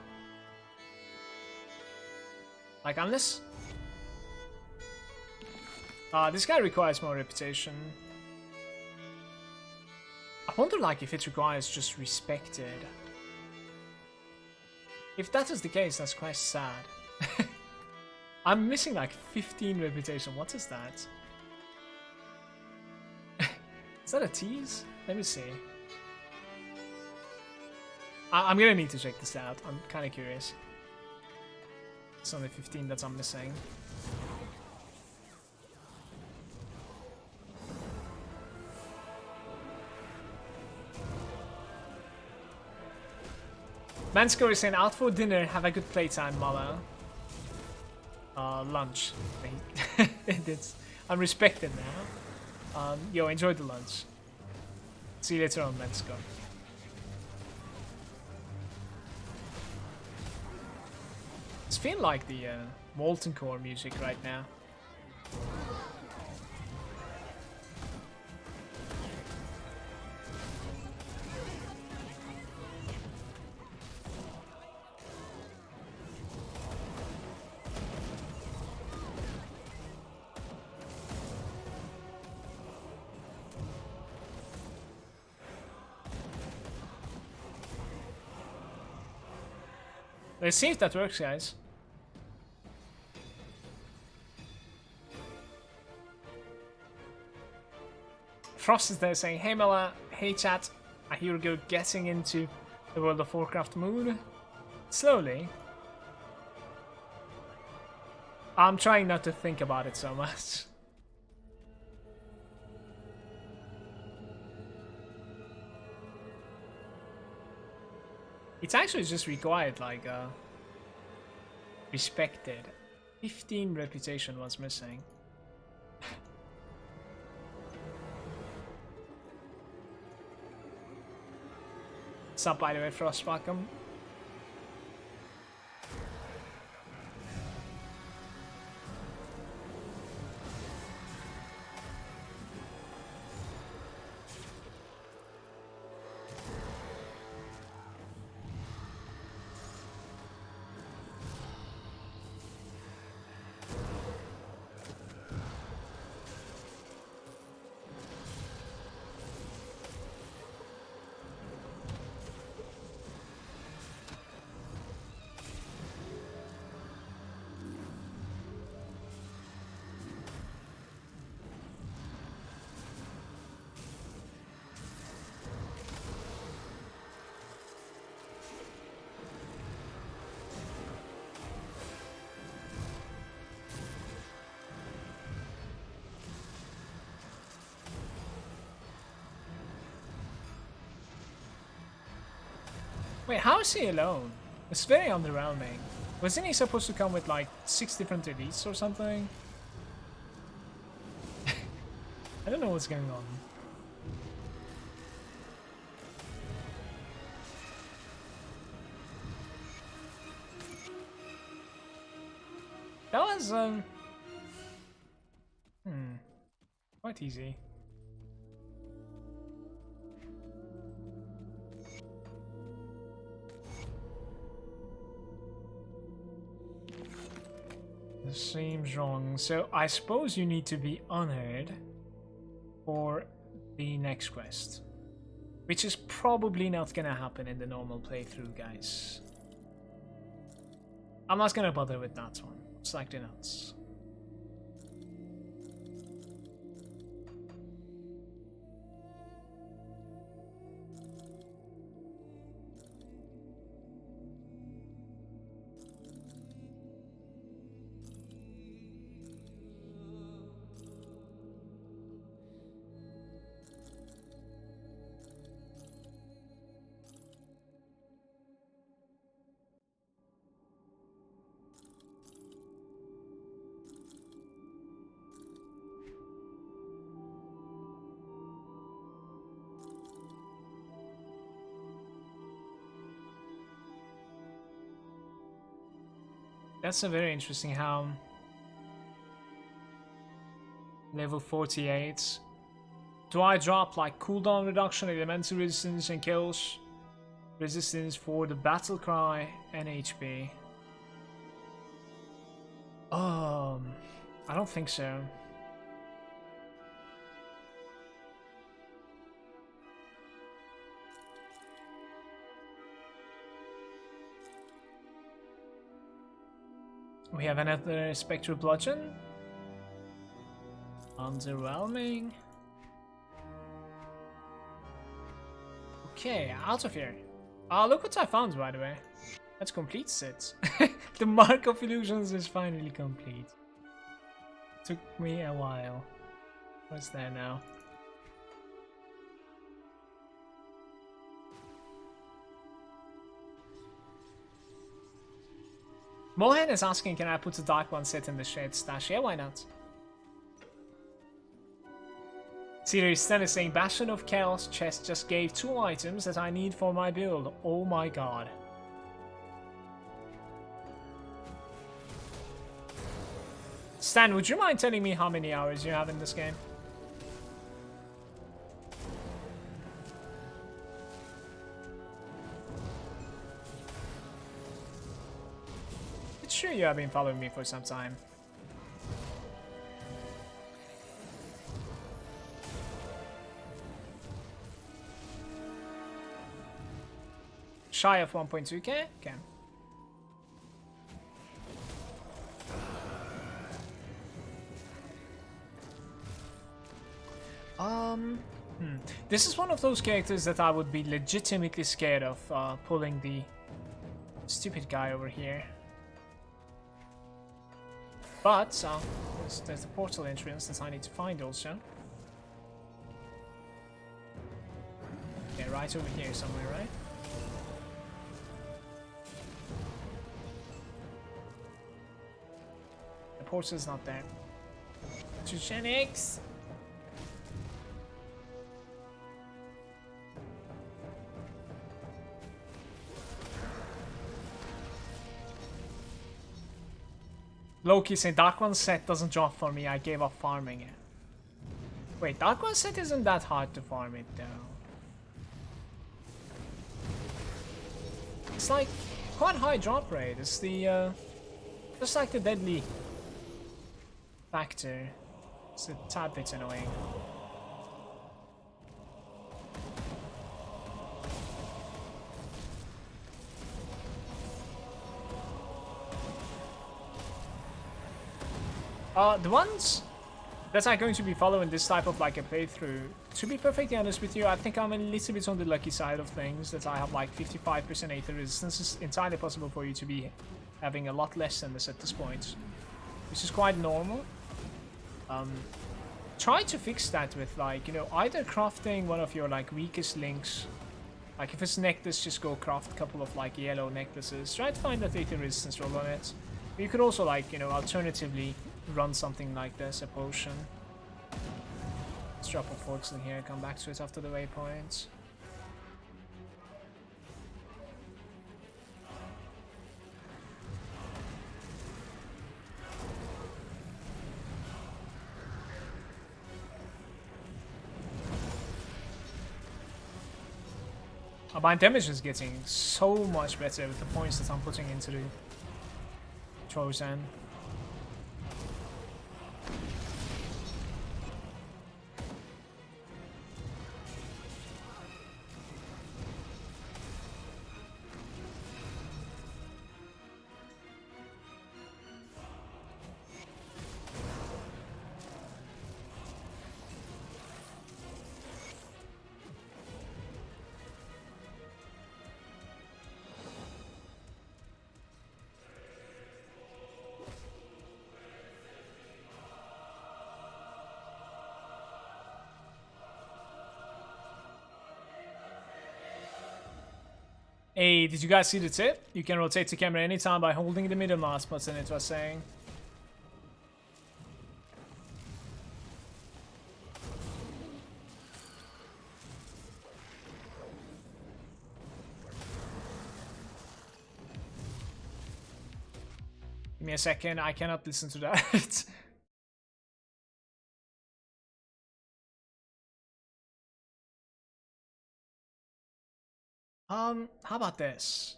Like, unless... this guy requires more reputation. I wonder, like, if it requires just respected. If that is the case, that's quite sad. I'm missing like 15 reputation. What is that? Is that a tease? Let me see. I'm gonna need to check this out. I'm kind of curious. It's only 15 that I'm missing. Mansko is saying, out for dinner, have a good playtime, Mala. Lunch. I'm respected now. Yo, enjoy the lunch. See you later on, Mansko. It's feeling like the Molten Core music right now. Let's see if that works, guys. Frost is there saying, hey Mela, hey chat, I hear you're getting into the World of Warcraft mood. Slowly. I'm trying not to think about it so much. It's actually just required, like, respected. 15 reputation was missing. What's up, by the way, Frostbackum? Wait, how is he alone? It's very underwhelming. Wasn't he supposed to come with like 6 different elites or something? I don't know what's going on. That was quite easy. This seems wrong. So I suppose you need to be honored for the next quest, which is probably not gonna happen in the normal playthrough, guys. I'm not gonna bother with that one. It's like the nuts. That's a very interesting how level 48. Do I drop like cooldown reduction, elemental resistance and kills resistance for the battle cry and HP? I don't think so. We have another Spectral Bludgeon. Underwhelming. Okay, out of here. Look what I found, by the way. That's complete set. The Mark of Illusions is finally complete. Took me a while. What's there now? Mohan is asking, can I put the Dark One set in the shared stash? Yeah, why not? Serious Stan is saying, Bastion of Chaos chest just gave 2 items that I need for my build. Oh my god. Stan, would you mind telling me how many hours you have in this game? It's sure you have been following me for some time. Shy of 1.2k? Okay. This is one of those characters that I would be legitimately scared of pulling the stupid guy over here. But there's the portal entrance that I need to find also. Okay, right over here somewhere, right? The portal's not there. Eugenics! Loki saying Dark One set doesn't drop for me, I gave up farming it. Wait, Dark One set isn't that hard to farm it though. It's like quite high drop rate. It's the just like the deadly factor. It's a tad bit annoying. The ones that are going to be following this type of like a playthrough, to be perfectly honest with you, I think I'm a little bit on the lucky side of things that I have like 55% Aether resistance. It's entirely possible for you to be having a lot less than this at this point, which is quite normal. Try to fix that with like, you know, either crafting one of your like weakest links Like if it's necklace, just go craft a couple of like yellow necklaces. Try to find that 80 resistance roll on it. But you could also like, you know, alternatively run something like this, a potion. Let's drop a forks in here, come back to it after the waypoints. My damage is getting so much better with the points that I'm putting into the Trozan. Hey, did you guys see the tip? You can rotate the camera anytime by holding the middle mouse button, it was saying. Give me a second, I cannot listen to that. How about this?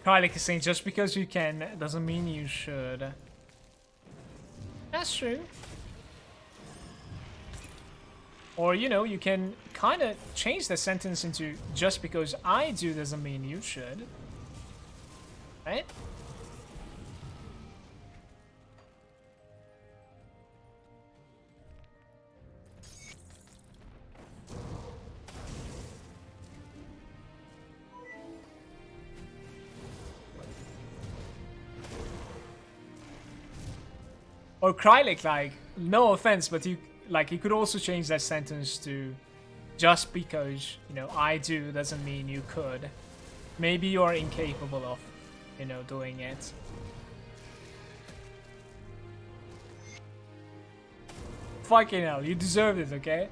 Kylie is saying just because you can doesn't mean you should. That's true. Or, you know, you can kind of change the sentence into just because I do doesn't mean you should. Right? Or Krylik, like, no offense, but you could also change that sentence to just because, you know, I do doesn't mean you could. Maybe you are incapable of, you know, doing it. Fucking hell, you deserved it, okay?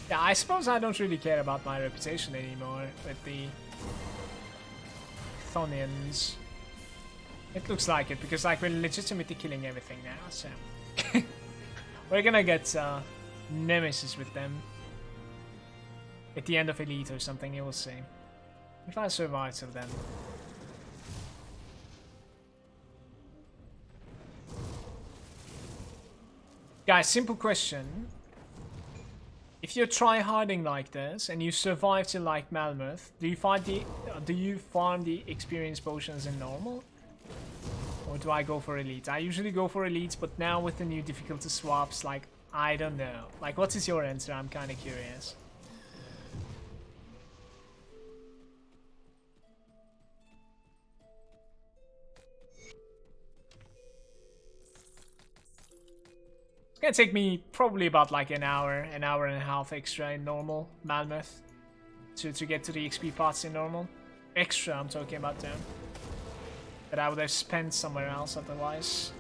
Yeah, I suppose I don't really care about my reputation anymore with the Thonians. It looks like it, because like we're legitimately killing everything now, so... We're gonna get Nemesis with them. At the end of Elite or something, you will see. If I survive till then. Guys, simple question. If you're tryharding like this and you survive to like Malmouth, do you farm the experience potions in normal? Or do I go for Elite? I usually go for Elite, but now with the new difficulty swaps, like, I don't know. Like, what is your answer? I'm kind of curious. It's gonna take me probably about like an hour and a half extra in normal Malmouth to get to the XP parts in normal. Extra, I'm talking about them. That I would have spent somewhere else otherwise.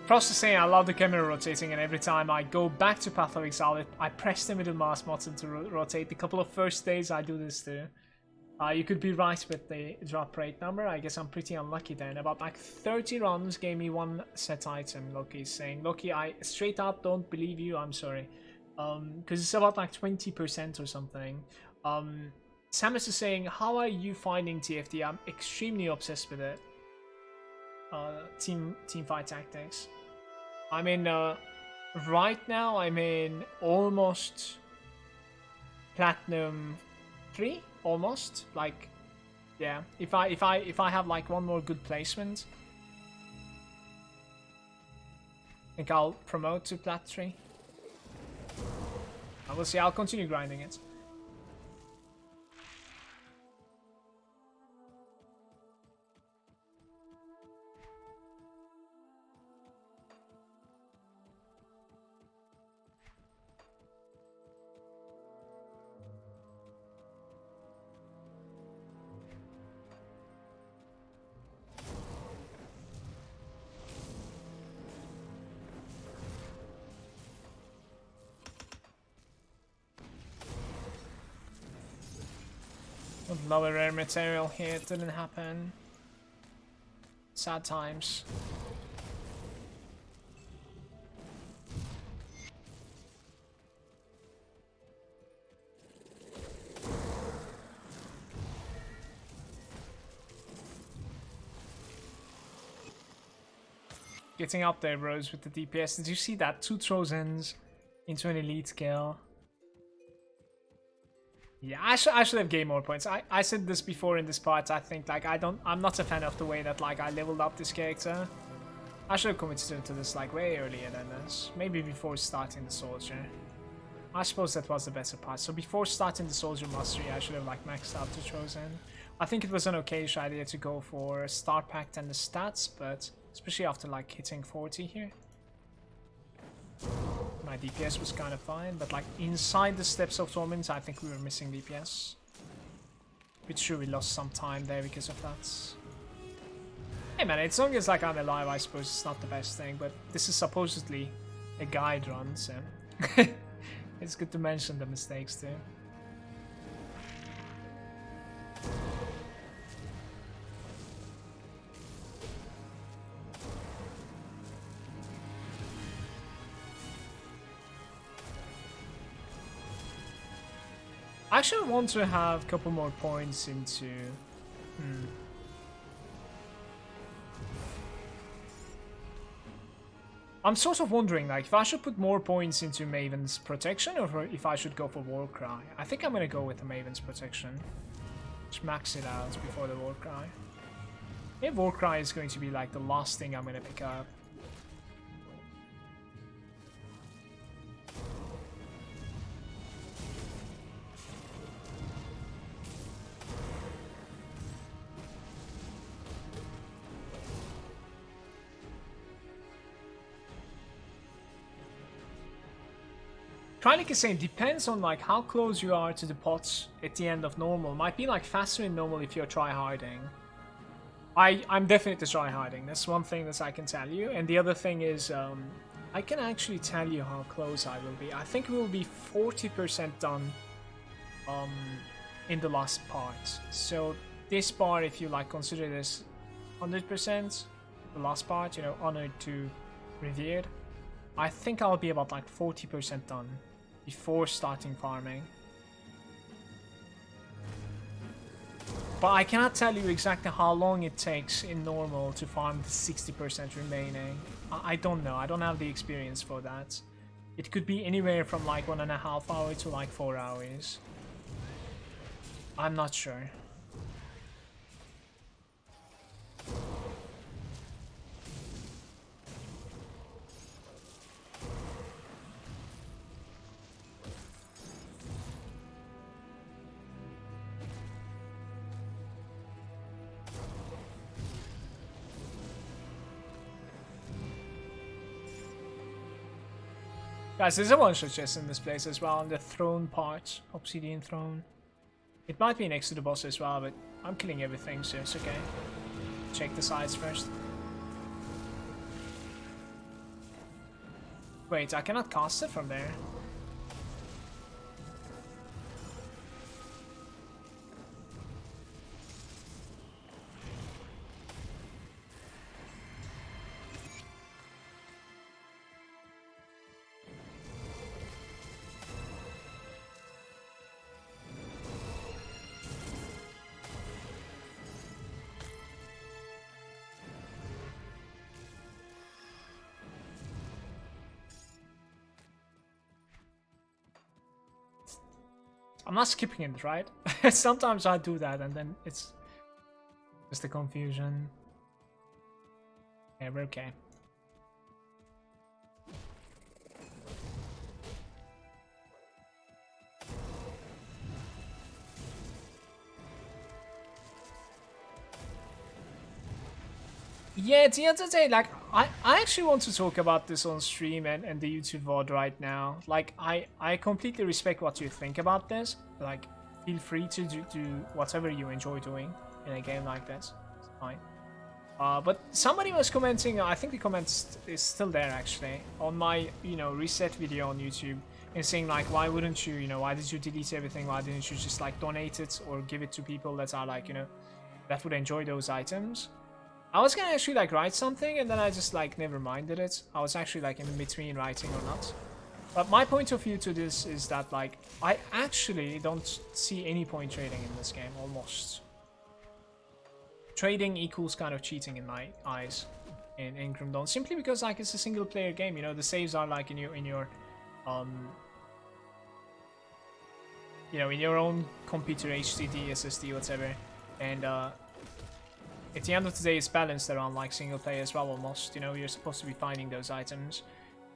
Frost is saying I love the camera rotating, and every time I go back to Path of Exile, I press the middle mouse button to rotate. The couple of first days I do this too. You could be right with the drop rate number. I guess I'm pretty unlucky then. About like 30 runs gave me one set item, Loki's saying. Loki, I straight out don't believe you, I'm sorry. Because it's about like 20% or something. Samus is saying, how are you finding TFT? I'm extremely obsessed with it. Team fight tactics. I mean, right now I'm in almost platinum 3, almost. Like, yeah. If I have like one more good placement, I think I'll promote to plat 3. I will see. I'll continue grinding it. Lower rare material here, it didn't happen. Sad times. Getting up there, bros, with the DPS. Did you see that? 2 Trozans into an elite skill. Yeah, I should have gained more points. I said this before in this part. I think like I'm not a fan of the way that like I leveled up this character. I should have committed to this like way earlier than this. Maybe before starting the soldier. I suppose that was the better part. So before starting the soldier mastery, I should have like maxed out the Trozan. I think it was an okay-ish idea to go for Star Pact and the stats, but especially after like hitting 40 here. My DPS was kind of fine, but like inside the Steps of Torment, I think we were missing DPS. Bit sure we lost some time there because of that. Hey man, as long as like I'm alive, I suppose it's not the best thing, but this is supposedly a guide run, so it's good to mention the mistakes too. I actually want to have a couple more points into... I'm sort of wondering, like, if I should put more points into Maven's Protection or if I should go for Warcry. I think I'm gonna go with the Maven's Protection. Just max it out before the Warcry. If Warcry is going to be, like, the last thing I'm gonna pick up. Krieg is saying depends on like how close you are to the pots at the end of normal. Might be like faster in normal if you're try-harding. I'm definitely try-harding. That's one thing that I can tell you. And the other thing is I can actually tell you how close I will be. I think we will be 40% done in the last part. So this part, if you like consider this 100%, the last part, you know, honored to revered, I think I'll be about like 40% done before starting farming. But I cannot tell you exactly how long it takes in normal to farm the 60% remaining. I don't know. I don't have the experience for that. It could be anywhere from like 1.5 hours to like 4 hours. I'm not sure. Guys, there's a one-shot chest in this place as well, on the throne part, obsidian throne. It might be next to the boss as well, but I'm killing everything, so it's okay. Check the sides first. Wait, I cannot cast it from there. I'm not skipping it, right? Sometimes I do that and then it's just a confusion. Yeah, we're okay. Yeah, at the end of the day, like, I actually want to talk about this on stream and the YouTube VOD right now. Like, I completely respect what you think about this. Like, feel free to do whatever you enjoy doing in a game like this. It's fine. But somebody was commenting, I think the comment is still there actually, on my, reset video on YouTube, and saying like, why wouldn't you, why did you delete everything? Why didn't you just like donate it or give it to people that are like, that would enjoy those items? I was gonna actually like write something and then I just like never minded it. I was actually like in between writing or not. But my point of view to this is that like I actually don't see any point trading in this game almost. Trading equals kind of cheating in my eyes in Grim Dawn, simply because like it's a single player game, the saves are like in your in your own computer, HDD, SSD, whatever, and at the end of the day, it's balanced around like single player as well almost. You're supposed to be finding those items.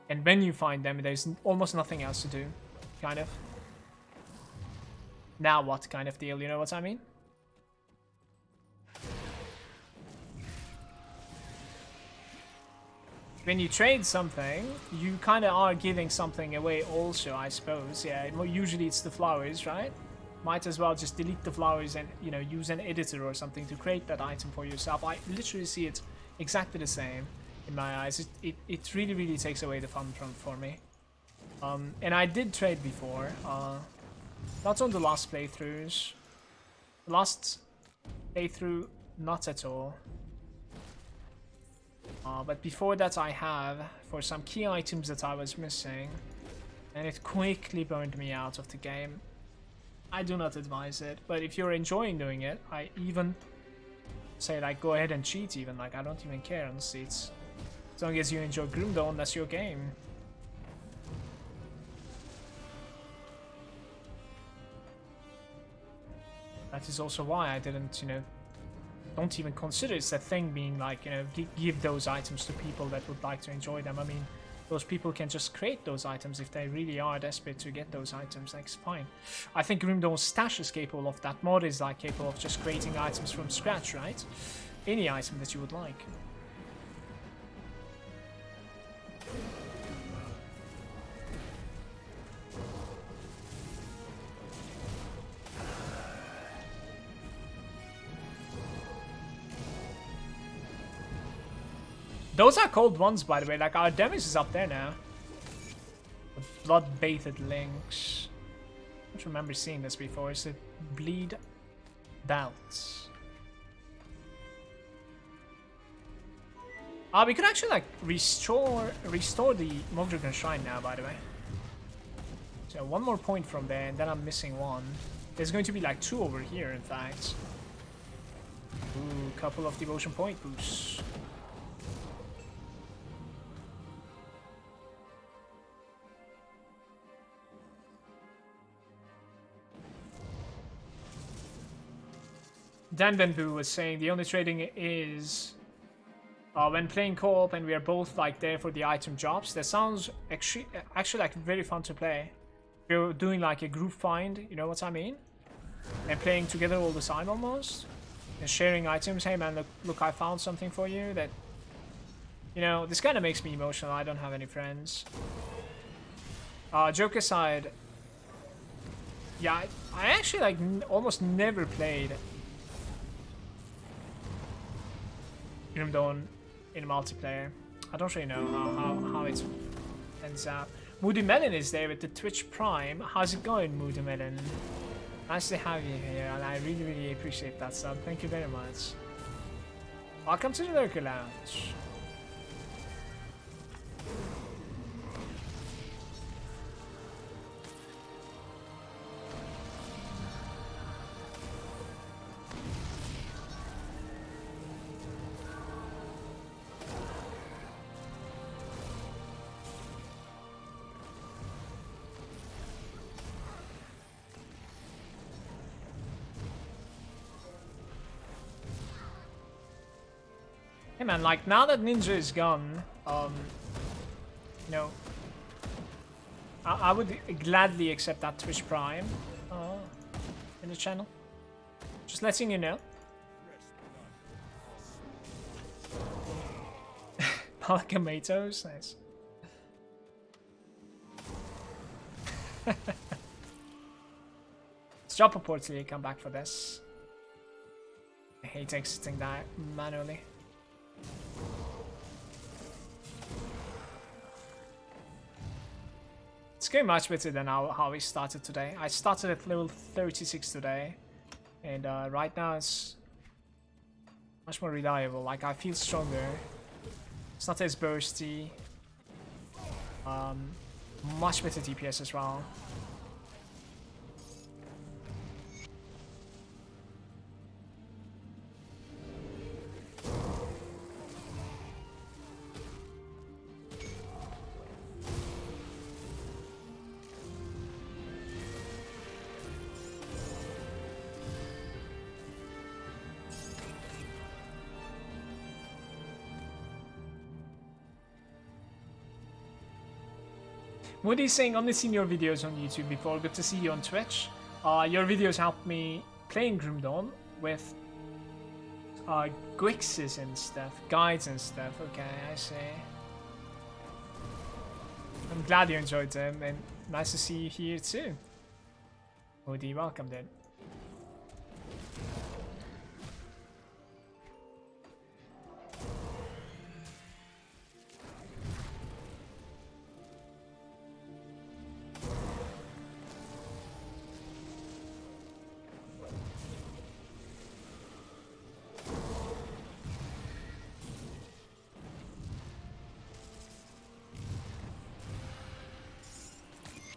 And when you find them, there's almost nothing else to do. Kind of. Now what kind of deal, you know what I mean? When you trade something, you kind of are giving something away also, I suppose. Yeah, usually it's the flowers, right? Might as well just delete the flowers and, use an editor or something to create that item for yourself. I literally see it exactly the same in my eyes. It really, really takes away the fun for me. And I did trade before. Not on the last playthroughs. The last playthrough, not at all. But before that I have, for some key items that I was missing. And it quickly burned me out of the game. I do not advise it, but if you're enjoying doing it, I even say like go ahead and cheat even, like I don't even care, honestly. It's, as long as you enjoy Grim Dawn, that's your game. That is also why I didn't, don't even consider it's a thing being like, give those items to people that would like to enjoy them. I mean, those people can just create those items if they really are desperate to get those items. Like, it's fine. I think Grim Dawn's stash is capable of that. Mod is like capable of just creating items from scratch, right? Any item that you would like. Those are cold ones, by the way. Like, our damage is up there now. The blood-bathed links. I don't remember seeing this before. Is it bleed belts? We could actually like restore the Mogdragon Shrine now, by the way. So one more point from there, and then I'm missing one. There's going to be like 2 over here, in fact. Ooh, couple of devotion point boosts. Dan Benbu was saying the only trading is when playing co-op and we are both like there for the item jobs. That sounds actually like very fun to play. We're doing like a group find, you know what I mean? And playing together all the time almost. And sharing items. Hey man, look, I found something for you that, this kind of makes me emotional. I don't have any friends. Joke aside, yeah, I actually like almost never played Grim Dawn in multiplayer. I don't really know how it ends out. Moody Melon is there with the Twitch Prime. How's it going, Moody Melon? Nice to have you here, and I really, really appreciate that sub. Thank you very much. Welcome to the Lurker Lounge. Hey man, like now that Ninja is gone, you know, I would gladly accept that Twitch Prime in the channel. Just letting you know. Malagant, nice. Let's drop a portal and come back for this. I hate exiting that manually. It's going much better than how we started today. I started at level 36 today, and right now it's much more reliable. Like I feel stronger. It's not as bursty. Much better DPS as well. Moody's saying, only seen your videos on YouTube before, good to see you on Twitch. Your videos helped me playing Grim Dawn with Gwixes and stuff, guides and stuff. Okay, I see. I'm glad you enjoyed them, and nice to see you here too. Moody, welcome then.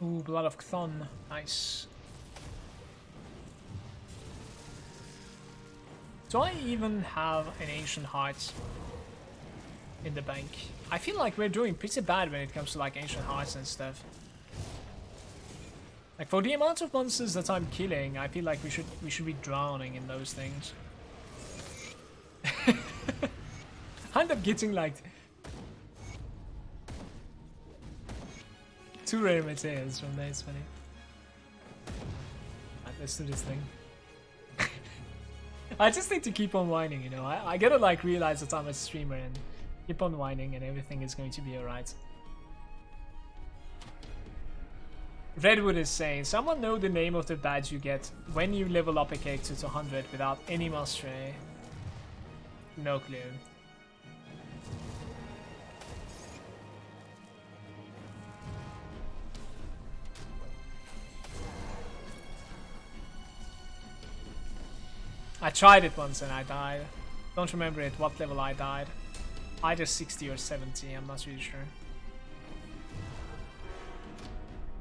Ooh, Blood of Chthon. Nice. Do I even have an Ancient Heart in the bank? I feel like we're doing pretty bad when it comes to like Ancient Hearts and stuff. Like for the amount of monsters that I'm killing, I feel like we should be drowning in those things. I end up getting like 2 rare materials from there, it's funny. Right, let's do this thing. I just need to keep on whining, you know. I gotta like realize that I'm a streamer and keep on whining and everything is going to be alright. Redwood is saying, someone know the name of the badge you get when you level up a character to 100 without any mastery? No clue. I tried it once and I died. Don't remember at what level I died. Either 60 or 70, I'm not really sure.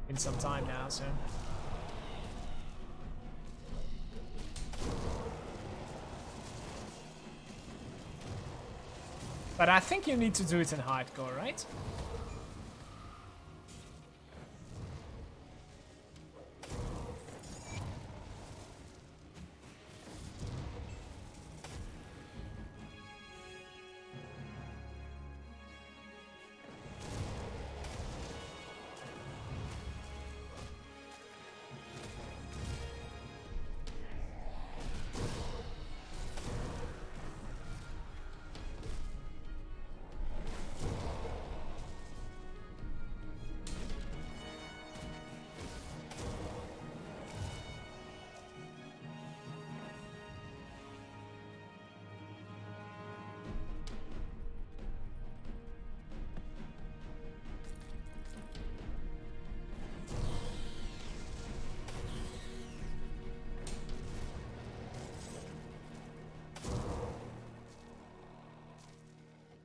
Been some time now, so. But I think you need to do it in hardcore, right?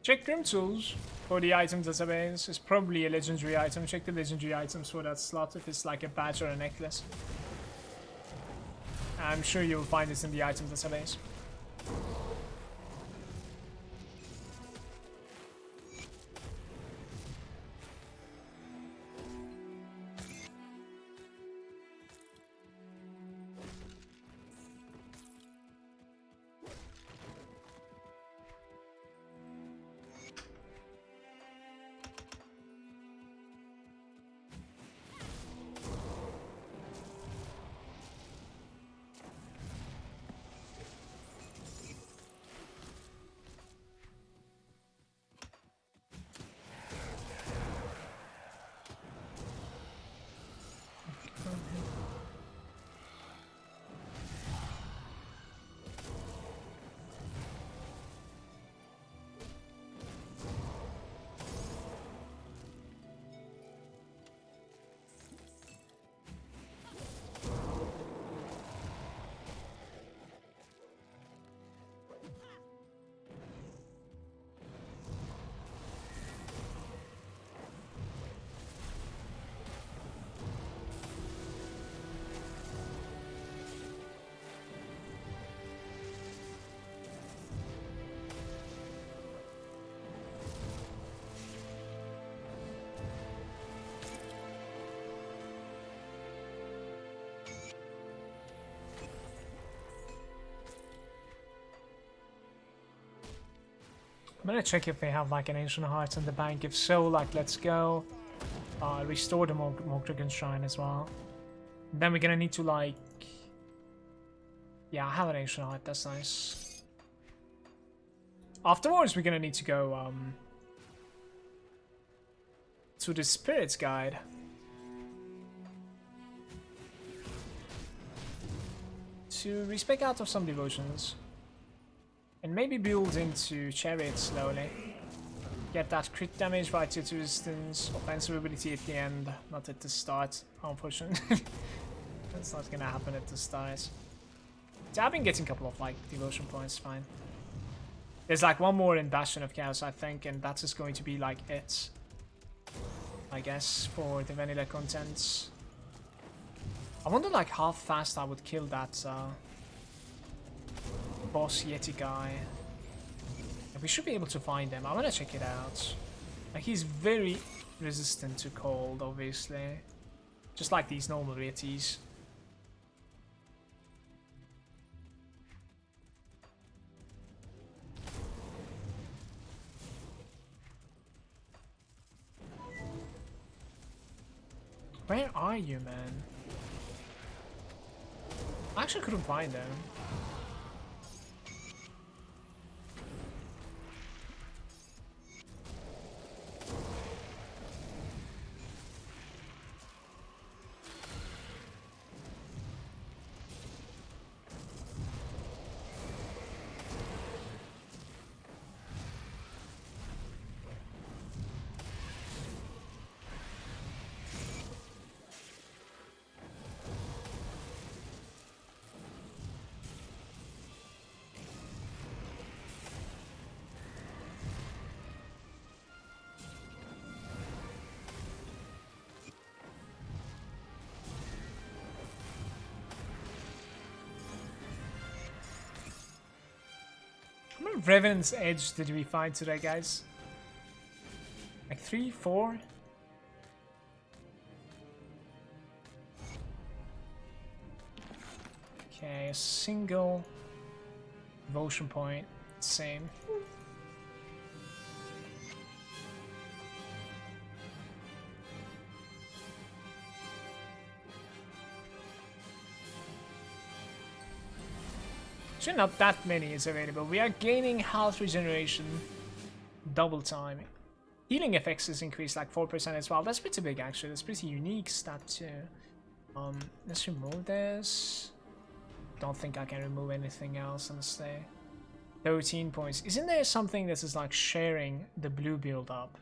Check Grim Tools for the item database. It's probably a legendary item. Check the legendary items for that slot if it's like a badge or a necklace. I'm sure you'll find this in the item database. I'm gonna check if they have like an Ancient Hearts in the bank. If so, like let's go. Restore the Morgrigan Shrine as well. Then we're gonna need to like... Yeah, I have an Ancient Heart, that's nice. Afterwards, we're gonna need to go to the Spirit's Guide. To respec out of some devotions. And maybe build into Chariot slowly. Get that crit damage, right to resistance, offensive ability at the end, not at the start, unfortunately. That's not gonna happen at the start. So I've been getting a couple of like devotion points, fine. There's like one more in Bastion of Chaos, I think, and that's just going to be like it, I guess, for the vanilla contents. I wonder like how fast I would kill that boss Yeti guy. We should be able to find him. I'm gonna check it out. Like, he's very resistant to cold, obviously. Just like these normal Yetis. Where are you, man? I actually couldn't find him. How many Revenant's Edge did we find today, guys? Like 3, 4? Okay, a single devotion point, same. Actually, not that many is available. We are gaining health regeneration double time. Healing effects is increased like 4% as well. That's pretty big actually. That's pretty unique stat too. Let's remove this. Don't think I can remove anything else honestly. 13 points. Isn't there something that is like sharing the blue build up?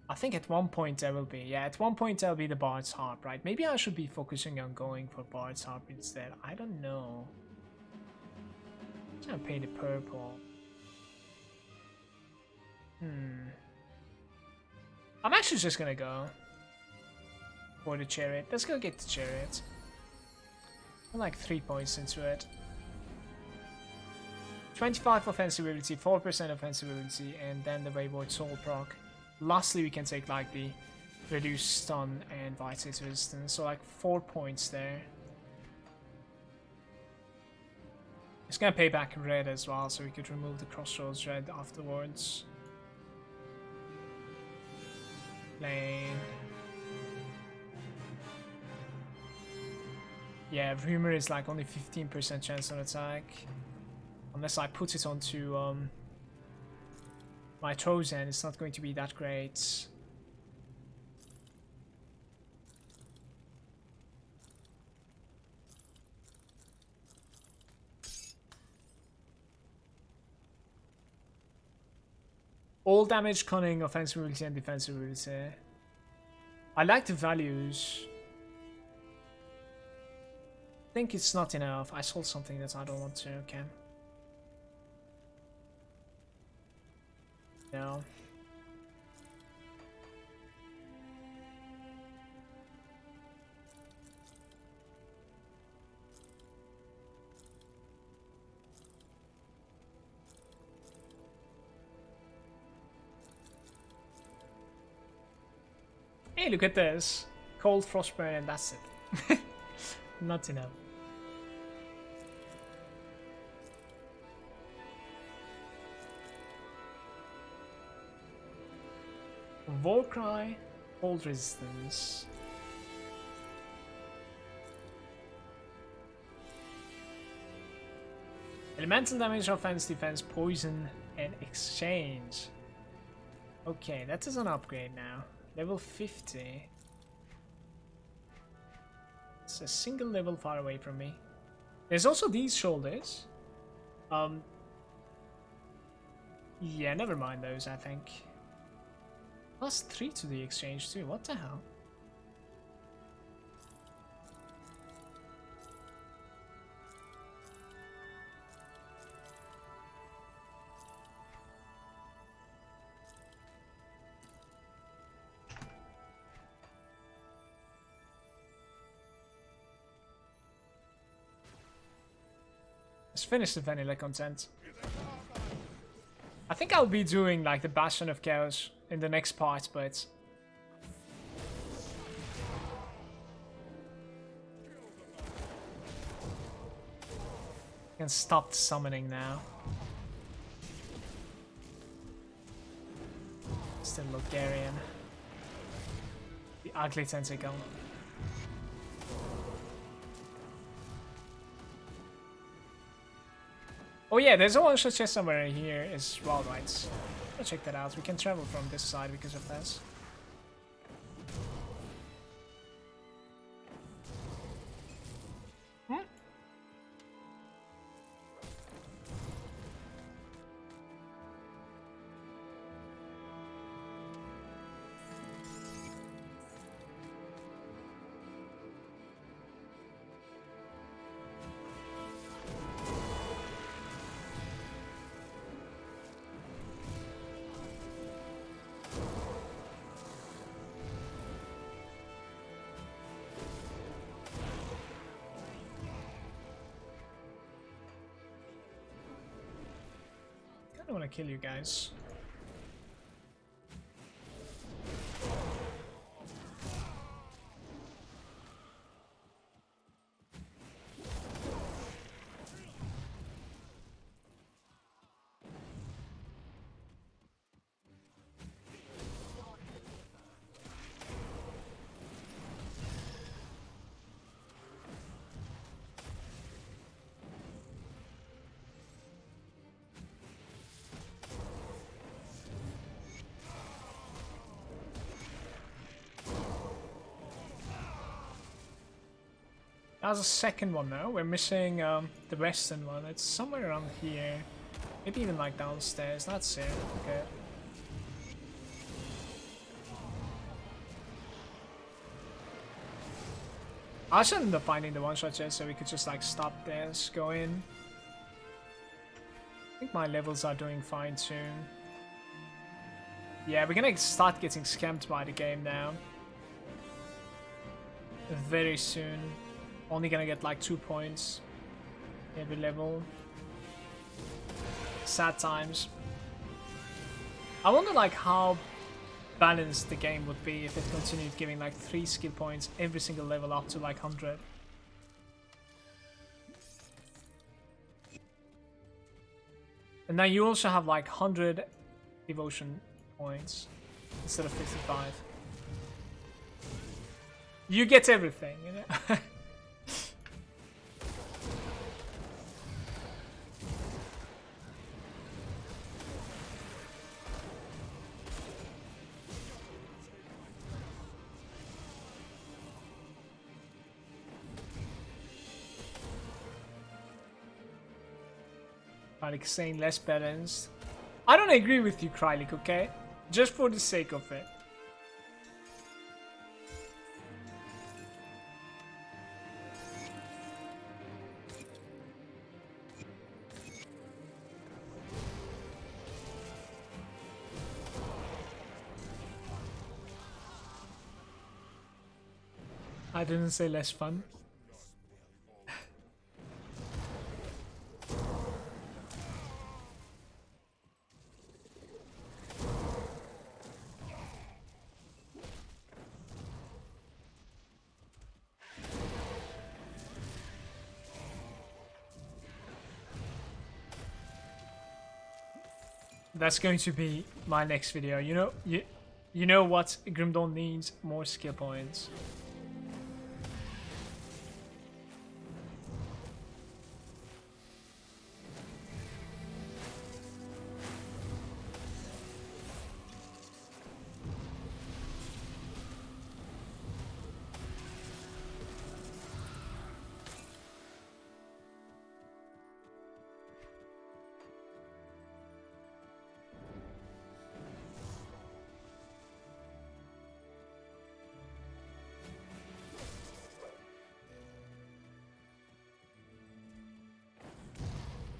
I think at one point there will be. Yeah, at one point there will be the Bard's Harp, right? Maybe I should be focusing on going for Bard's Harp instead. I don't know. I'm gonna pay the purple. I'm actually just gonna go for the Chariot. Let's go get the Chariot. I'm like 3 points into it. 25 offensive ability, 4% offensive ability, and then the Wayward Soul proc. Lastly, we can take like the reduced stun and vitality resistance, so like 4 points there. It's gonna pay back red as well, so we could remove the Crossroads red afterwards. Lane. Yeah, Rumor is like only 15% chance on attack. Unless I put it onto my Trozan, it's not going to be that great. All damage, cunning, offensive ability, and defensive ability. I like the values. I think it's not enough. I sold something that I don't want to, okay. No. Hey, look at this. Cold Frostburn and that's it. Not enough. Warcry, hold resistance. Elemental damage, offense, defense, poison, and exchange. Okay, that is an upgrade now. Level 50. It's a single level far away from me. There's also these shoulders. Yeah, never mind those, I think. +3 to the exchange too, what the hell? Let's finish the vanilla content. I think I'll be doing like the Bastion of Chaos in the next part, but I can stop summoning now. Still Bulgarian. The ugly tentacle. Oh yeah, there's a one-shot chest somewhere here as well, right? I'll check that out. We can travel from this side because of this. I don't want to kill you guys. That's a second one now. We're missing the western one. It's somewhere around here. Maybe even like downstairs. That's it. Okay. I should end up finding the one-shot chest so we could just like stop this, go in. I think my levels are doing fine too. Yeah, we're gonna start getting scammed by the game now. Very soon. Only gonna get like 2 points every level. Sad times. I wonder like how balanced the game would be if it continued giving like 3 skill points every single level up to like 100. And now you also have like 100 devotion points instead of 55. You get everything, you know? Like saying less balanced. I don't agree with you, Krylik, okay? Just for the sake of it. I didn't say less fun. That's going to be my next video. You You know what? Grimdawn needs more skill points.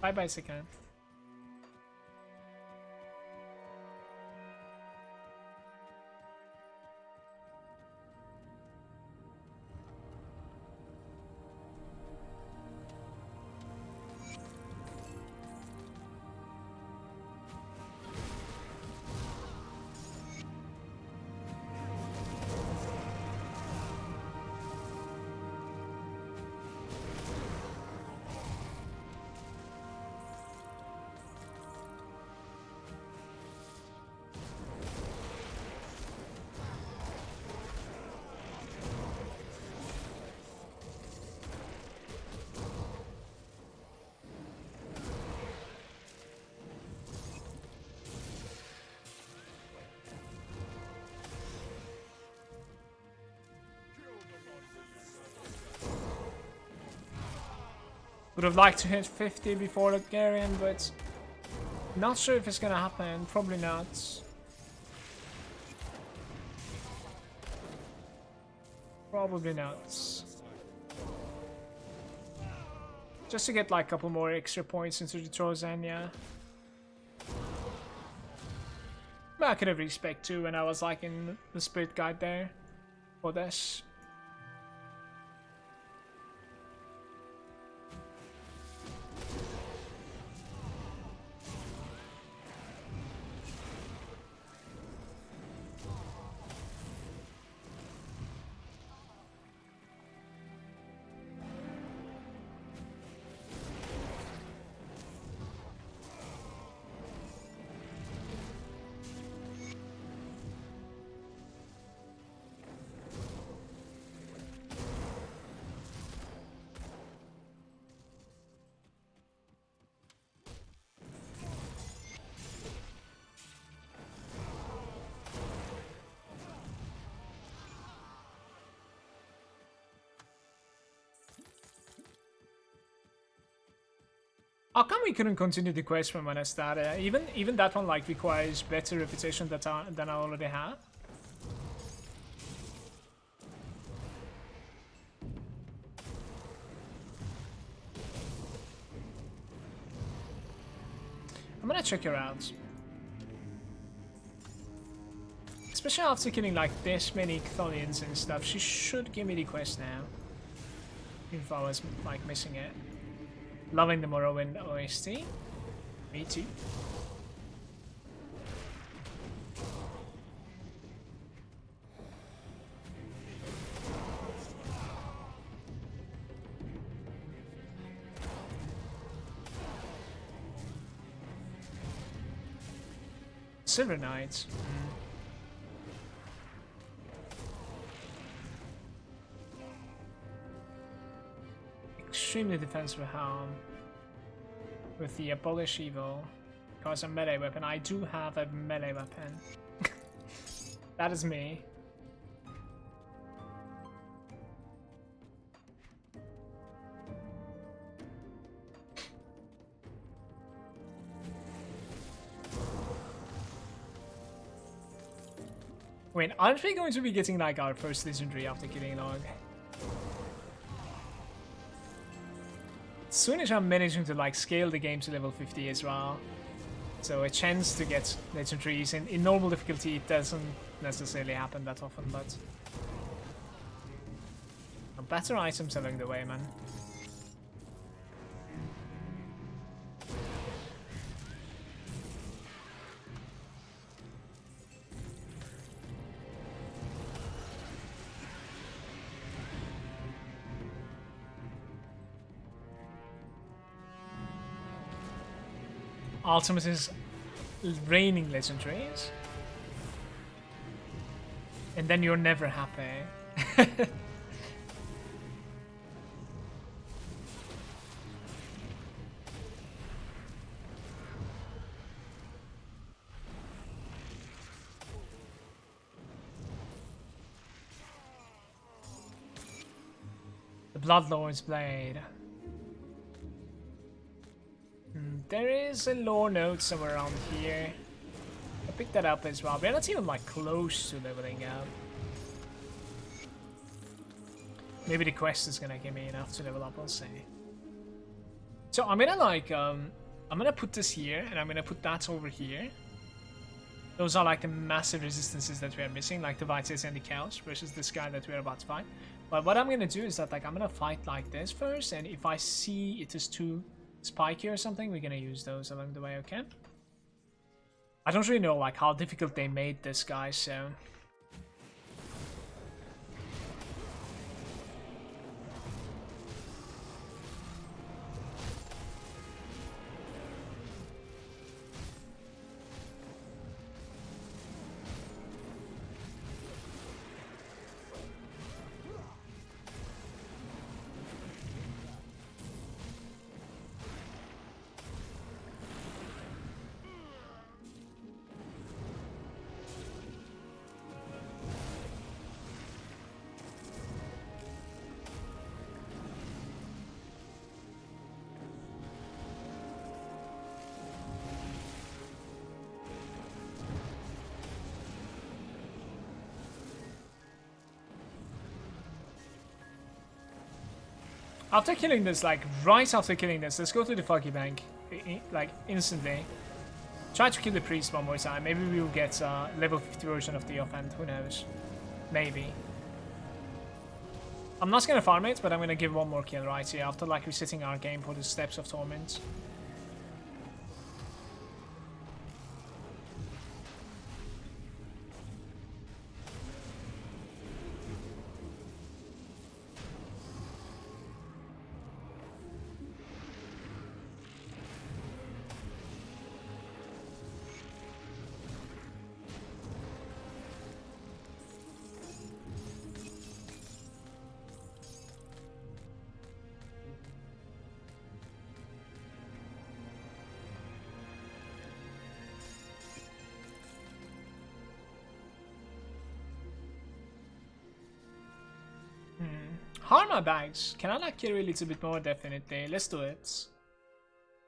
Bye bye, second. Would have liked to hit 50 before the Garian, but not sure if it's gonna happen. Probably not. Probably not. Just to get like a couple more extra points into the Trozan, yeah. But I could have respect too when I was like in the Spirit Guide there for this. How come we couldn't continue the quest from when I started? Even that one like requires better reputation than I already have. I'm gonna check her out. Especially after killing like this many Chthonians and stuff, she should give me the quest now. If I was like missing it. Loving the Morrowind OST. Me too. Silver Knights. Extremely defensive harm with the Abolish Evil because a melee weapon. I do have a melee weapon. That is me. Wait, aren't we going to be getting like our first legendary after killing Log? Soon as I'm managing to like scale the game to level 50 as well, so a chance to get legendaries in normal difficulty. It doesn't necessarily happen that often, but better items along the way, man. Ultimate is raining legendaries. And then you're never happy. The Bloodlord's Blade. There is a lore note somewhere around here. I picked that up as well. We're not even like close to leveling up. Maybe the quest is gonna give me enough to level up, we'll see. So I'm gonna like, I'm gonna put this here and I'm gonna put that over here. Those are like the massive resistances that we are missing, like the Vices and the Cows versus this guy that we're about to fight. But what I'm gonna do is that like I'm gonna fight like this first, and if I see it is too spiky or something, we're gonna use those along the way, okay? I don't really know like how difficult they made this guy, so... After killing this, like, right after killing this, let's go to the Foggy Bank, like, instantly. Try to kill the priest one more time. Maybe we'll get a level 50 version of the offhand, who knows. Maybe. I'm not gonna farm it, but I'm gonna give one more kill right here after, like, resetting our game for the Steps of Torment. Harma bags. Can I like carry a little bit more? Definitely. Let's do it.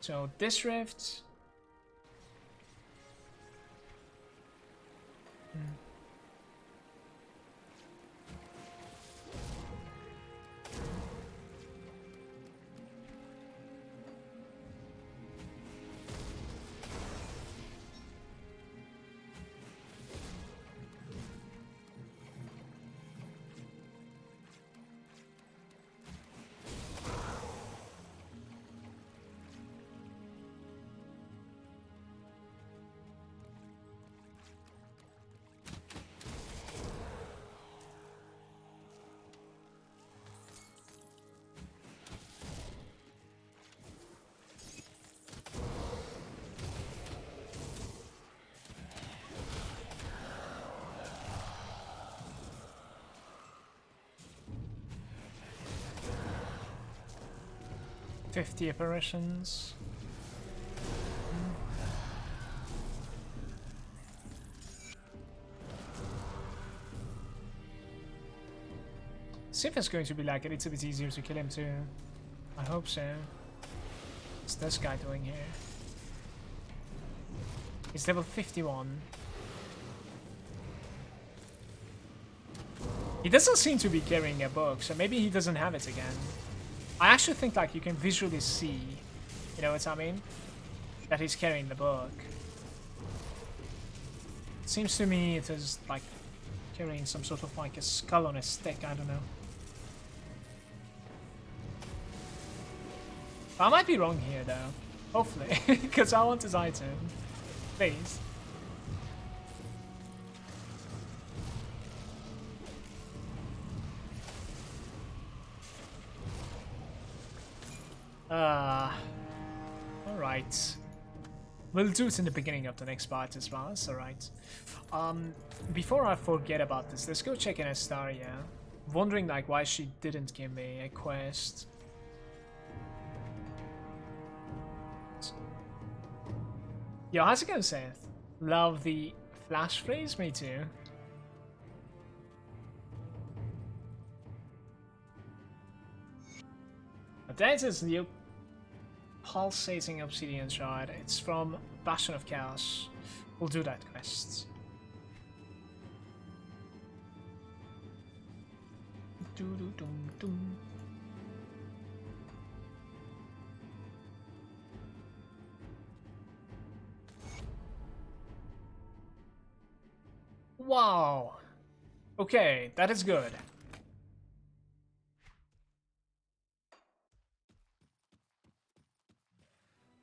So this rift. "50 apparitions." See if it's going to be like a little bit easier to kill him too. I hope so. What's this guy doing here? He's level 51. He doesn't seem to be carrying a book, so maybe he doesn't have it again. I actually think like you can visually see, you know what I mean? That he's carrying the book. Seems to me it is like carrying some sort of like a skull on a stick, I don't know. I might be wrong here though. Hopefully, because I want his item. Please. Alright. We'll do it in the beginning of the next part as well, it's alright. Before I forget about this, let's go check in Astaria. Wondering like why she didn't give me a quest. Yo, how's it going, Seth? Love the flash phrase, me too. That is the pulsating obsidian shard. It's from Bastion of Chaos. We'll do that quest. Wow. Okay, that is good.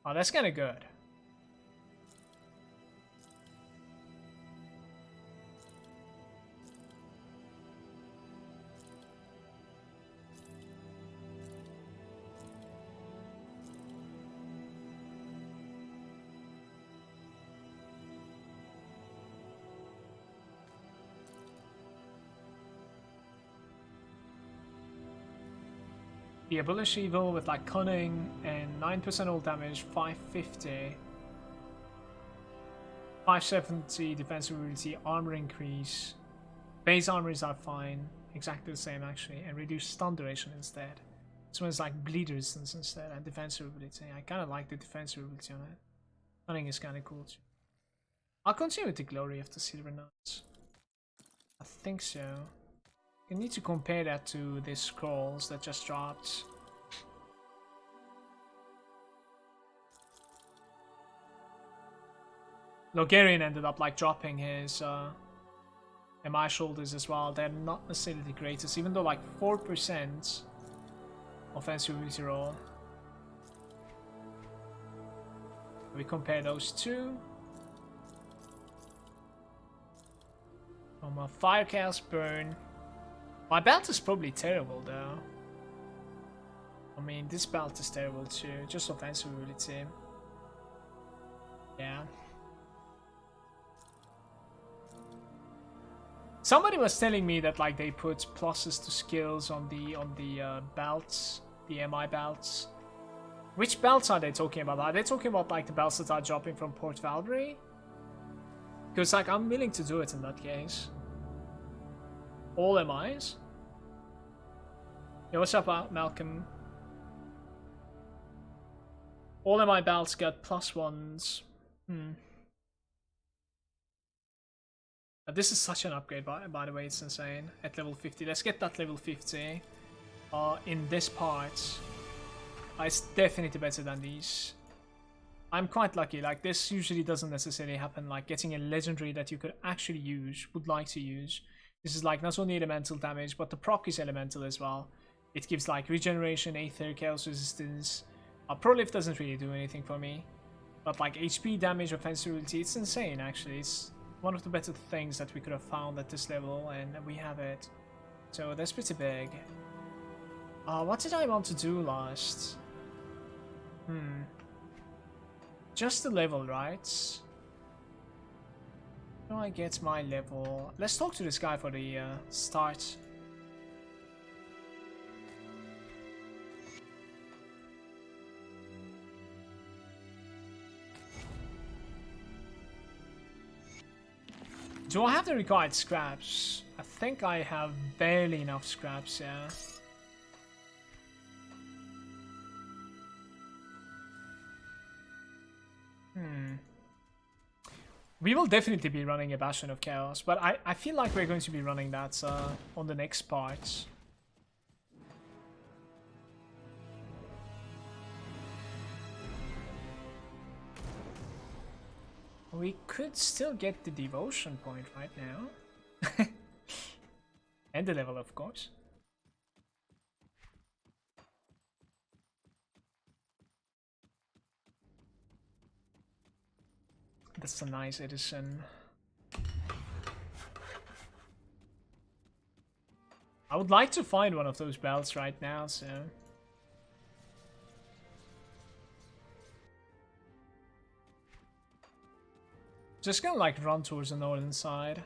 Oh, that's kind of good. The Abolish Evil with like Cunning and 9% all damage, 550. 570 defensive ability, armor increase. Base armors are fine, exactly the same actually, and reduce stun duration instead. This one's like bleed resistance instead, and defensive ability. I kind of like the defensive ability on it. Cunning is kind of cool too. I'll continue with the Glory of the Silver Knights. I think so. You need to compare that to the scrolls that just dropped. Logarian ended up like dropping his MI shoulders as well. They're not necessarily the greatest, even though like 4% offensive ability roll. We compare those two. From a Fire Chaos Burn. My belt is probably terrible though. I mean, this belt is terrible too. Just offensive ability. Yeah. Somebody was telling me that like they put pluses to skills on the belts, the MI belts. Which belts are they talking about? Are they talking about like the belts that are dropping from Port Valkyrie? Because like I'm willing to do it in that case. All MIs? Yeah, what's up, Malcolm? All MI belts got +1s. This is such an upgrade, by the way, it's insane. At level 50. Let's get that level 50. In this part. It's definitely better than these. I'm quite lucky. Like, this usually doesn't necessarily happen. Like, getting a legendary that you could actually use, would like to use. This is like not only elemental damage, but the proc is elemental as well. It gives like regeneration, aether, chaos resistance. Prolift doesn't really do anything for me. But like HP, damage, offensive ability, it's insane actually. It's one of the better things that we could have found at this level, and we have it. So that's pretty big. What did I want to do last? Just the level, right? How do I get my level? Let's talk to this guy for the start. Do I have the required scraps? I think I have barely enough scraps, yeah. We will definitely be running a Bastion of Chaos, but I feel like we're going to be running that on the next part. We could still get the devotion point right now. And the level, of course. That's a nice addition. I would like to find one of those belts right now, so... Just gonna like run towards the northern side.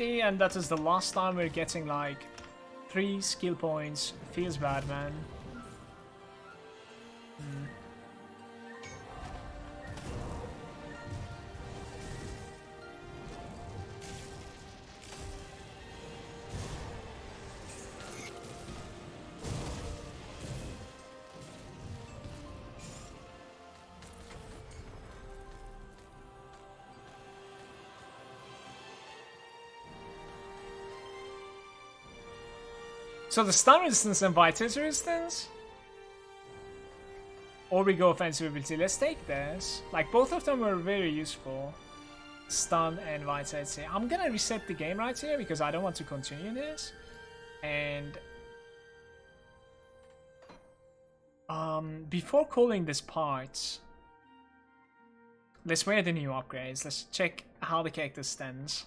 And that is the last time we're getting like 3 skill points. Feels bad, man. So the stun resistance and vitality resistance? Or we go offensive ability. Let's take this. Like, both of them are very useful. Stun and vitality. I'm gonna reset the game right here because I don't want to continue this. And before calling this part, let's wear the new upgrades. Let's check how the character stands.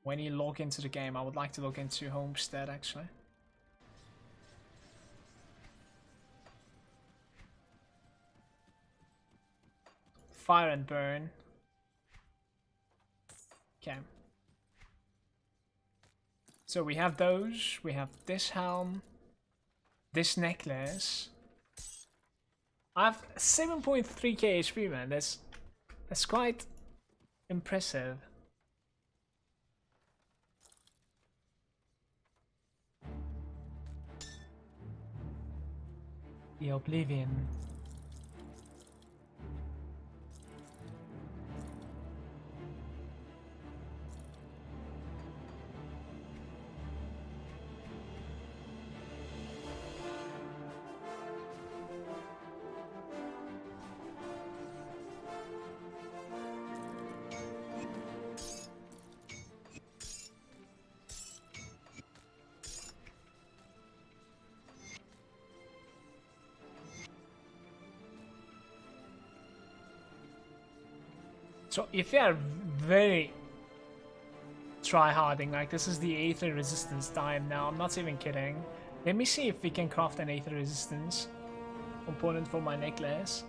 When you log into the game, I would like to log into Homestead actually. Fire and burn. Okay. So we have those. We have this helm. This necklace. I have 7.3k HP, man. That's quite impressive. The Oblivion. So if you are very try-harding, like this is the Aether Resistance time now, I'm not even kidding. Let me see if we can craft an Aether Resistance component for my necklace.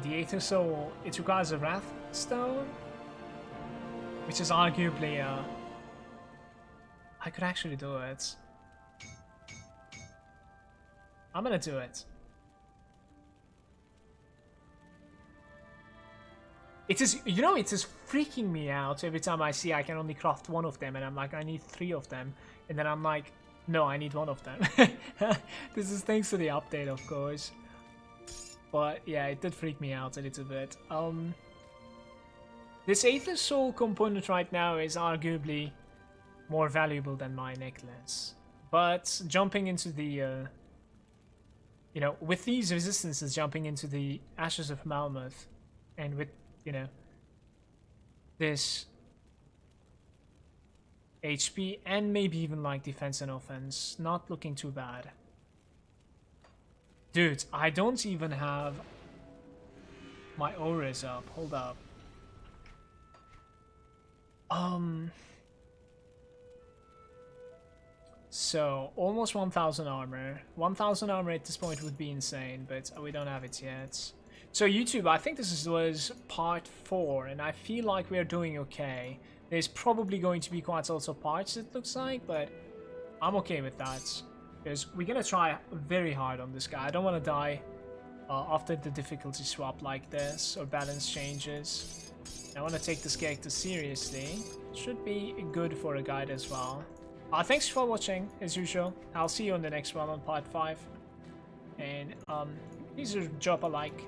The Aether Soul, it requires a Wrath Stone, which is arguably I could actually do it. I'm gonna do it. It is, you know, it is freaking me out every time I see I can only craft one of them and I'm like, I need 3 of them. And then I'm like, no, I need 1 of them. This is thanks to the update, of course. But yeah, it did freak me out a little bit. This Aether Soul component right now is arguably more valuable than my necklace. But jumping into the, you know, with these resistances jumping into the Ashes of Malmoth, and with, you know, this HP and maybe even like defense and offense, not looking too bad. Dude, I don't even have my auras up. Hold up. So almost 1000 armor. 1000 armor at this point would be insane, but we don't have it yet. So YouTube, I think this was part 4, and I feel like we're doing okay. There's probably going to be quite also parts, it looks like, but I'm okay with that. Because we're gonna try very hard on this guy. I don't want to die after the difficulty swap like this, or balance changes. I want to take this character seriously. Should be good for a guide as well. Thanks for watching, as usual. I'll see you on the next one on part 5. And please drop a like.